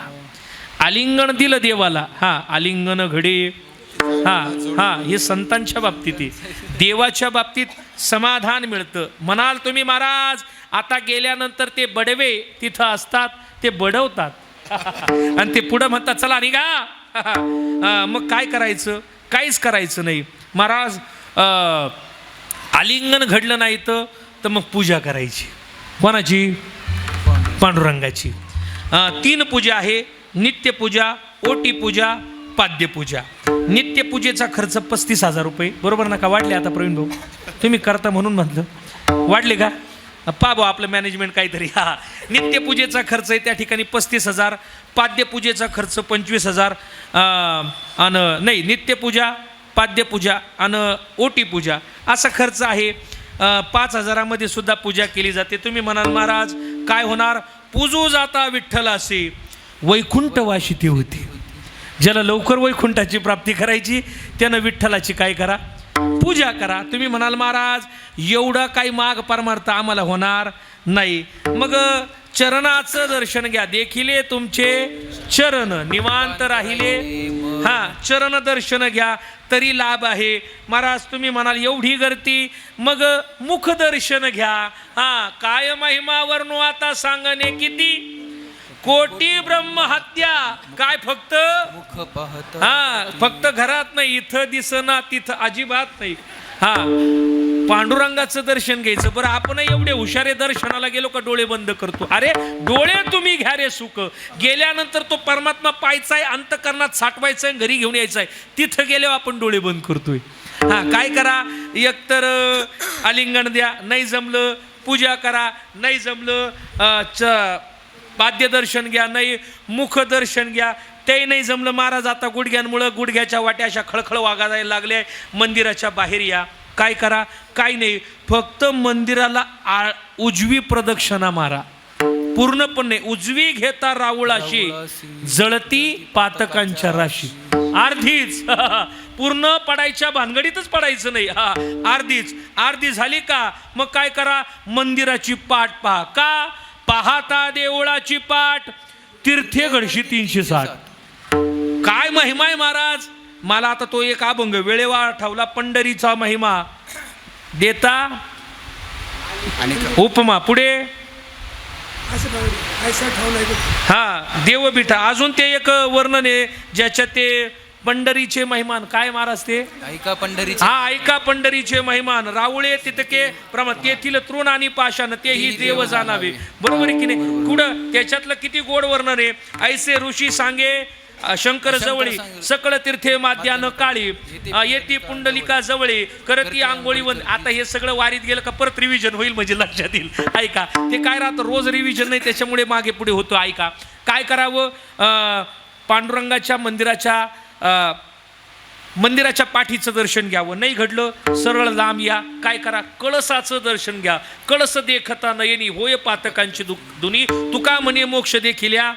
Speaker 3: आलिंगन दिलं देवाला. हा आलिंगन घडे. हा हे संतांच्या बाबतीत आहे. देवाच्या बाबतीत समाधान मिळतं. म्हणाल तुम्ही महाराज आता गेल्यानंतर ते बडवे तिथं असतात ते बडवतात आणि ते पुढं म्हणतात चला निघा. मग काय करायचं. काहीच करायचं नाही. महाराज आलिंगन घडलं नाही तर मग पूजा करायची. कोणाची पांडुरंगाची. 3 पूजा आहे. नित्यपूजा ओटी पूजा पाद्यपूजा. नित्यपूजेचा खर्च 35,000 रुपये बरोबर ना का. वाढले आता प्रवीण भाऊ तुम्ही करता म्हणून म्हटलं वाढले का. पा भाऊ आपलं मॅनेजमेंट काहीतरी. हा नित्यपूजेचा खर्च आहे त्या ठिकाणी 35,000. पाद्यपूजेचा खर्च 25,000. आणि नाही नित्यपूजा पाद्यपूजा आणि ओटी पूजा असा खर्च आहे. 5,000मध्ये सुद्धा पूजा केली जाते. तुम्ही म्हणाल महाराज काय होणार. पूजू जाता विठ्ठलासे वैकुंठवाशी ते होते. ज्याला लवकर वैकुंठाची प्राप्ती करायची त्यानं विठ्ठलाची काय करा पूजा करा. तुम्ही म्हणाल महाराज एवढं काही माग परमार्थ आम्हाला होणार नाही. मग चरणाचं दर्शन घ्या. देखिले तुमचे चरण निवांत राहिले. हा चरण दर्शन घ्या तरी लाभ आहे. महाराज तुम्ही म्हणाल एवढी गर्दी मग मुख दर्शन घ्या. हा काय महिमा वर्णू आता सांगणे किती कोटी ब्रह्म हत्या. काय फक्त
Speaker 2: मुख पाहत
Speaker 3: हा फक्त घरात नाही इथं दिसना तिथं अजिबात नाही. हा पांडुरंगाचं दर्शन घ्यायचं. बरं आपण एवढे हुशारे दर्शनाला गेलो का डोळे बंद करतो. अरे डोळे तुम्ही घ्या रे सुख. गेल्यानंतर तो परमात्मा पाहायचा आहे अंतकरणात साठवायचा आहे घरी घेऊन यायचा आहे. तिथं गेल्यावर आपण डोळे बंद करतोय. हा काय करा एकतर आलिंगन द्या नाही जमलं पूजा करा नाही जमलं पाद्य दर्शन घ्या नाही मुख दर्शन घ्या ते नाही जमलं. महाराज आता गुडघ्यांमुळं गुडघ्याच्या वाट्या अशा खळखळ वागायला लागल्या. मंदिराच्या बाहेर या. काय करा काय नाही फक्त मंदिराला उजवी प्रदक्षिणा मारा. पूर्णपणे उजवी घेता राऊळाशी जळती पातकांच्या राशी. अर्धीच पूर्ण पडायच्या भानगडीतच पडायचं नाही. हा अर्धी झाली का मग काय करा मंदिराची पाठ पहा. का पाहता देवळाची पाठ तीर्थे घडशी 360. काय महिमा आहे महाराज. मला आता तो एक अभंग वेळेवर आठवला. पंढरीचा महिमा देता उपमा पुढे हा देवबिठा. अजून ते एक वर्णन आहे ज्याच्यात ते पंढरीचे महिमान काय महाराज ते
Speaker 2: ऐका पंढरी
Speaker 3: हा ऐका पंढरीचे महिमान रावळे तितके तेथील तृण आणि पाषाण तेही देव जाणावे. बरोबर आहे की नाही. कुठं त्याच्यातलं किती गोड वर्णन आहे. ऐसे ऋषी सांगे शंकर जवळी सकळ तीर्थे माद्यान काळी येती पुंडलिका जवळी करती आंघोळी आता हे सगळं वारीत गेलं का परत रिव्हिजन होईल म्हणजे लक्षात येईल. ऐका ते काय राहतं रोज रिव्हिजन नाही त्याच्यामुळे मागे पुढे होतो. ऐका काय करावं. पांडुरंगाच्या मंदिराच्या पाठीचं दर्शन घ्यावं. नाही घडलं सरळ लांब या. काय करा कळसाचं दर्शन घ्या. कळस देखता नयनी होय पातकांची दुनी तुका म्हणे मोक्ष देखिल्या.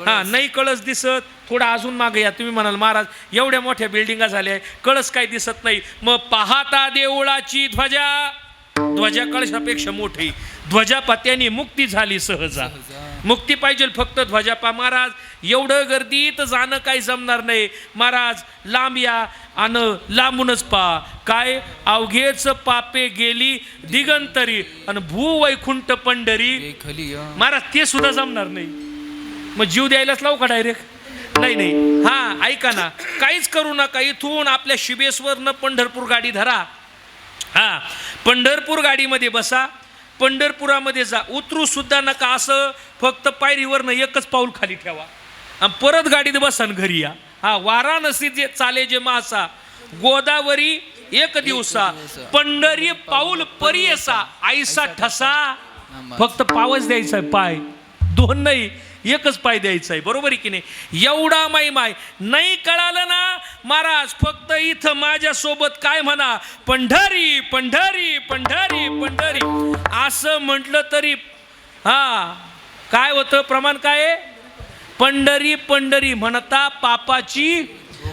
Speaker 3: हा नाही कळस दिसत थोडा अजून मागे या. तुम्ही म्हणाल महाराज एवढ्या मोठ्या बिल्डिंगा झाल्या कळस काय दिसत नाही. मग पाहता देवळाची ध्वजा कळशापेक्षा मोठी. ध्वजा पात्याने मुक्ती झाली सहजा. मुक्ती पाहिजे फक्त ध्वजा पा. महाराज एवढं गर्दीत जाणं काही जमणार नाही. महाराज लांब या आणि लांबूनच पा. काय अवघेच पापे गेली दिगंतरी आणि भूवैकुंठ पंढरी. महाराज ते सुद्धा जमणार नाही. मग जीव द्यायलाच लावू का डायरेक्ट. नाही. हा ऐका ना काहीच करू नका. इथून आपल्या शिबेश्वरनं पंढरपूर गाडी धरा. हा पंढरपूर गाडीमध्ये बसा. पंढरपुरामध्ये जा. उतरू सुद्धा नका. असं फक्त पायरीवरनं एकच पाऊल खाली ठेवा आणि परत गाडीत बसा घरी या. हा वाराणसी जे चाले जे मासा गोदावरी एक दिवसा पंढरी पाऊल परियसा ऐसा ठसा. फक्त पावच द्यायचा आहे पाय दोन नाही एकच पाय द्यायचा आहे. बरोबर आहे की नाही. एवढा माय नाही कळालं ना महाराज फक्त इथं माझ्या सोबत काय म्हणा पंढरी पंढरी पंढरी पंढरी असं म्हटलं तरी हा काय होतं प्रमाण काय पंढरी पंढरी म्हणता पापाची.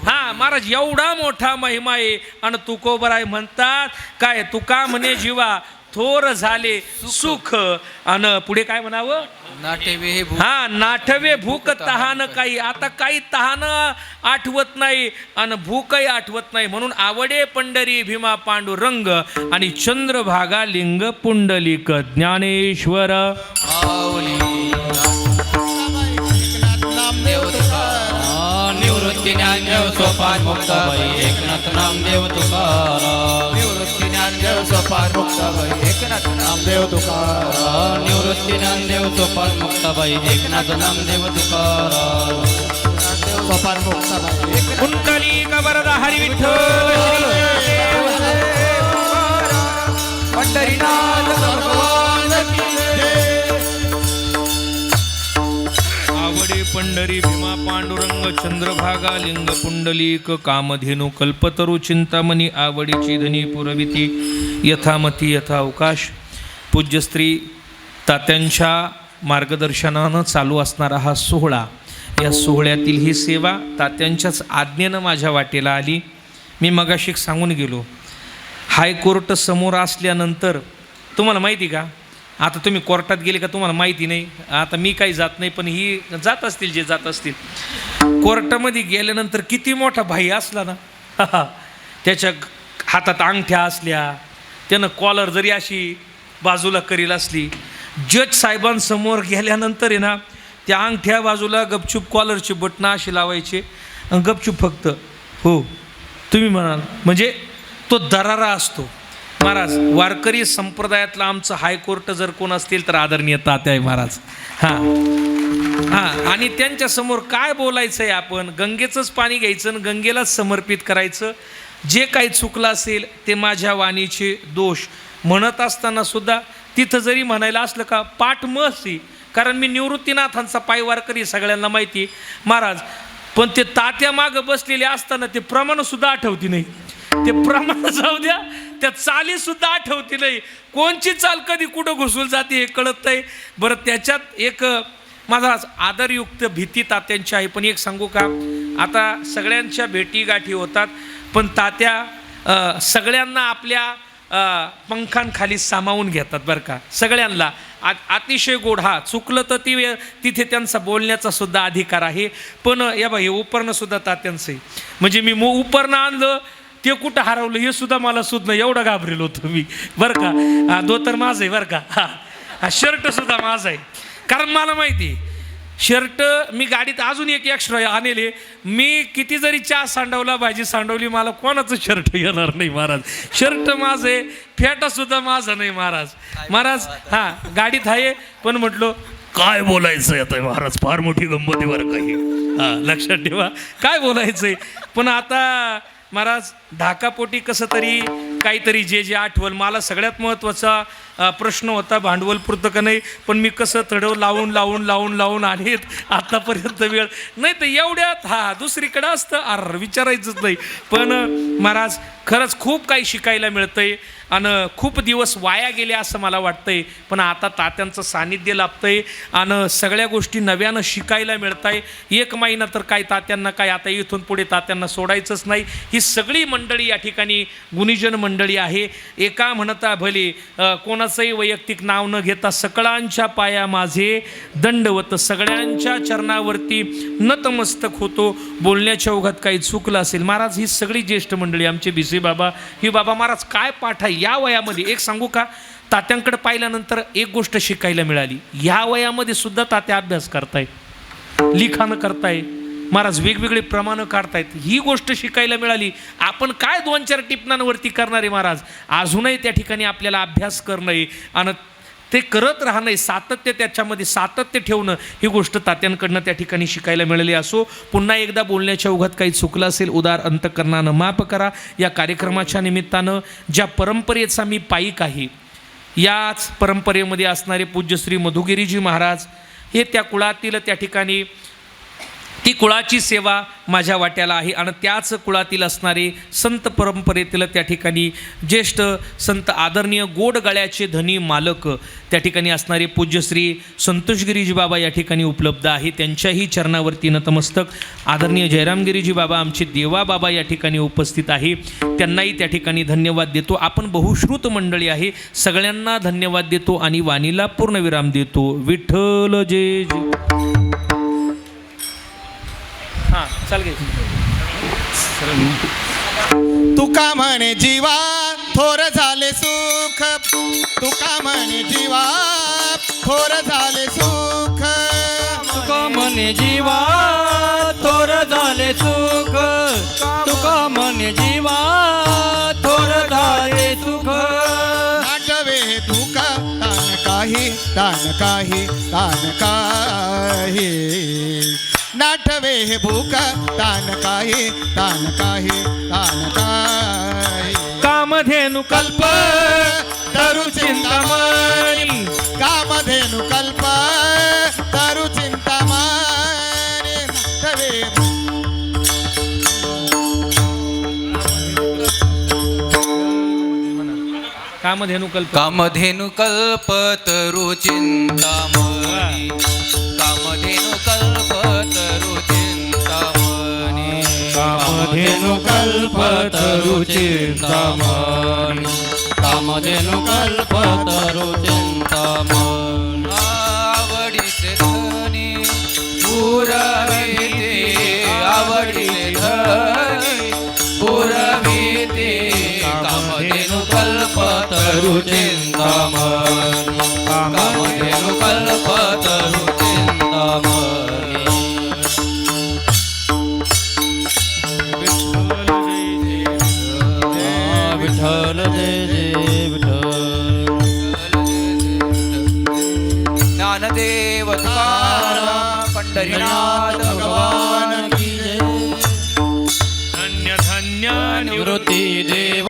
Speaker 3: हा महाराज एवढा मोठा महिमा आहे आणि तुकोबराय म्हणतात काय तुका म्हणे जीवा थोर झाले सुख आणि पुढे काय म्हणावं हा नाठवे भूक तहान काही. आता काही तहान आठवत नाही आणि भूकही आठवत नाही. म्हणून आवडे पंढरी भीमा पांडुरंग आणि चंद्रभागा लिंग पुंडलिक ज्ञानेश्वर.
Speaker 4: निवृत्ती ज्ञानदेव सोपान मुक्ताबाई एकनाथ नामदेव तुकाराम.
Speaker 2: निवृत्ती ज्ञानदेव सोपान मुक्ताबाई एकनाथ नामदेव तुकाराम.
Speaker 4: निवृत्ती ज्ञानदेव सोपान मुक्ताबाई एकनाथ नामदेव तुकाराम.
Speaker 2: सोपान मुक्ताबाई
Speaker 3: पुंडलिक वरदा हरी विठ्ठल
Speaker 2: पंढरीनाथ भगवान की जय.
Speaker 3: आवडे पंढरी भीमा पांडुरंग चंद्रभागा लिंग पुंडलिक कामधेनु कल्पतरू चिंतामणी आवडीची धनी पुरविती यथामती यथावकाश. पूज्यश्री तात्यांच्या मार्गदर्शनानं चालू असणारा हा सोहळा. या सोहळ्यातील ही सेवा तात्यांच्याच आज्ञेनं माझ्या वाटेला आली. मी मगाशी सांगून गेलो हायकोर्ट समोर असल्यानंतर तुम्हाला माहिती का आता तुम्ही कोर्टात गेले का तुम्हाला माहिती नाही. आता मी काही जात नाही पण ही जात असतील जे जात असतील. कोर्टामध्ये गेल्यानंतर किती मोठा भाई असला ना त्याच्या हातात अंगठ्या असल्या त्यानं कॉलर जरी अशी बाजूला करील असली जज साहेबांसमोर गेल्यानंतर आहे ना त्या अंगठ्या बाजूला गपचूप कॉलरची बटणं अशी लावायचे आणि गपचूप फक्त हो तुम्ही म्हणाल म्हणजे तो दरारा असतो. महाराज वारकरी संप्रदायातलं आमचं हायकोर्ट जर कोण असतील तर आदरणीय तात्या आहे महाराज. हां आणि त्यांच्यासमोर काय बोलायचं आहे आपण गंगेचंच पाणी घ्यायचं आणि गंगेलाच समर्पित करायचं. जे काही चुकलं असेल ते माझ्या वाणीचे दोष म्हणत असताना सुद्धा तिथं जरी म्हणायला असलं का पाठ मसी कारण मी निवृत्तीनाथांचा पाय वारकरी सगळ्यांना माहिती महाराज. पण ते तात्या मागं बसलेले असताना ते प्रमाणसुद्धा आठवती नाही. ते प्रमाण जाऊ द्या त्या चाली सुद्धा आठवती नाही. कोणची चाल कधी कुठं घुसून जाते हे कळत नाही. बरं त्याच्यात एक माझा आदरयुक्त भीती तात्यांची आहे. पण एक सांगू का आता सगळ्यांच्या भेटीगाठी होतात पण तात्या सगळ्यांना आपल्या पंखांखाली सामावून घेतात बरं का. सगळ्यांना अतिशय गोड. हा चुकलं तर तिथे त्यांचा बोलण्याचा सुद्धा अधिकार आहे. पण या बा हे उपरणं सुद्धा तात्यांचं आहे. म्हणजे मी उपरणं आणलं ते कुठं हरवलं हे सुद्धा मला सुद्धा एवढं घाबरेल होतं मी बरं का. धोतर माझं आहे बरं का. हा शर्ट सुद्धा माझा आहे. कारण मला माहिती शर्ट मी गाडीत अजून एक एक्स्ट्रा आणले. मी किती जरी चहा सांडवला भाजी सांडवली मला कोणाचं शर्ट येणार नाही महाराज. शर्ट माझं आहे, फेटा सुद्धा माझा नाही महाराज. महाराज हां गाडीत आहे पण म्हटलो काय बोलायचं आता महाराज, फार मोठी गंमत आहे बरं काही. हां लक्षात ठेवा काय बोलायचंय. पण आता महाराज धाकापोटी कसं तरी काहीतरी जे आठवल. मला सगळ्यात महत्त्वाचा प्रश्न होता भांडवल पुरतं का नाही, पण मी कसं तडव लावून आणीत आतापर्यंत वेळ नाही तर एवढ्यात दुसरीकडं असतं विचारायचंच नाही. पण महाराज खरंच खूप काही शिकायला मिळतंय आणि खूप दिवस वाया गेले असं मला वाटतंय. पण आता तात्यांचं सानिध्य लाभतंय आणि सगळ्या गोष्टी नव्यानं शिकायला मिळत आहे. 1 महिना तर काय तात्यांना काय आता इथून पुढे तात्यांना सोडायचंच नाही. ही सगळी मंडळी या ठिकाणी गुणीजन मंडळी आहे. एका म्हणता भले कोणाचंही वैयक्तिक नाव न घेता सकळांच्या पाया माझे दंडवत, सगळ्यांच्या चरणावरती नतमस्तक होतो. बोलण्याच्या ओघात काही चुकलं असेल महाराज. ही सगळी ज्येष्ठ मंडळी आमचे भिसे बाबा ही बाबा महाराज काय पाठ आहे या वयामध्ये. एक सांगू का तात्यांकडे पाहिल्यानंतर एक गोष्ट शिकायला मिळाली. ह्या वयामध्ये सुद्धा तात्या अभ्यास करताय, लिखाण करताय महाराज, वेगवेगळे प्रमाणं काढतायत. ही गोष्ट शिकायला मिळाली. आपण काय 2-4 टिपणांवरती करणार आहे महाराज. अजूनही त्या ठिकाणी आपल्याला अभ्यास करणं आहे आणि ते करत राहणं, सातत्य त्याच्यामध्ये सातत्य ठेवणं ही गोष्ट तात्यांकडनं त्या ठिकाणी शिकायला मिळाली. असो पुन्हा एकदा बोलण्याच्या ओघात काही चुकलं असेल उदार अंतकरणानं माफ करा. या कार्यक्रमाच्या निमित्तानं ज्या परंपरेचा मी पाईक आहे, याच परंपरेमध्ये असणारे पूज्य श्री मधुगिरीजी महाराज हे त्या कुळातील त्या ठिकाणी ती कुळाची सेवा माझ्या वाट्याला आहे आणि त्याच कुळातील असणारे संत परंपरेतील त्या ठिकाणी ज्येष्ठ संत आदरणीय गोड गळ्याचे धनी मालक त्या ठिकाणी असणारे पूज्य श्री संतोषगिरीजी बाबा या ठिकाणी उपलब्ध आहे. त्यांच्याही चरणावरती नतमस्तक. आदरणीय जयरामगिरीजी बाबा आमचे देवा बाबा या ठिकाणी उपस्थित आहे. त्यांनाही त्या ठिकाणी धन्यवाद देतो. आपण बहुश्रुत मंडळी आहे, सगळ्यांना धन्यवाद देतो आणि वाणीला पूर्णविराम देतो. विठ्ठल जय जय. हां चाल गे.
Speaker 2: तुका म्हणे जीवा थोर झाले सुख, तुका म्हणे जीवा थोर झाले सुख,
Speaker 4: तुका म्हणे जीवा थोर झाले सुख, तुका म्हणे जीवा थोर झाले सुख.
Speaker 2: नाटवे तुका तान काही तान काही तान काही, नाटवे हे भूक तान काही तान काही तान काही.
Speaker 3: कामधेनु कल्प
Speaker 2: तरु चिंतामणी, कामधेनु कल्प तरु चिंतामणी. नाटवे
Speaker 3: कामधेनु कल्प
Speaker 4: कामधेनु कल्पतरु चिंतामणी, कामधेनु कल्पतरु चिंतामणी, कामधेनु कल्पतरु चिंतामणी, कामधेनु कल्पतरु चिंतामणी. आवडीचे धनी पुरविते, आवडीचे धनी पुरविते, कामधेनु कल्पतरु चिंतामणी, कामधेनु कल्पतरु चिंतामणी. विठ्ठल जय जय विठ्ठल. ज्ञानदेव तुकाराम पंढरीनाथ भगवान की जय.
Speaker 3: धन्य धन्य
Speaker 4: निवृत्ती देव.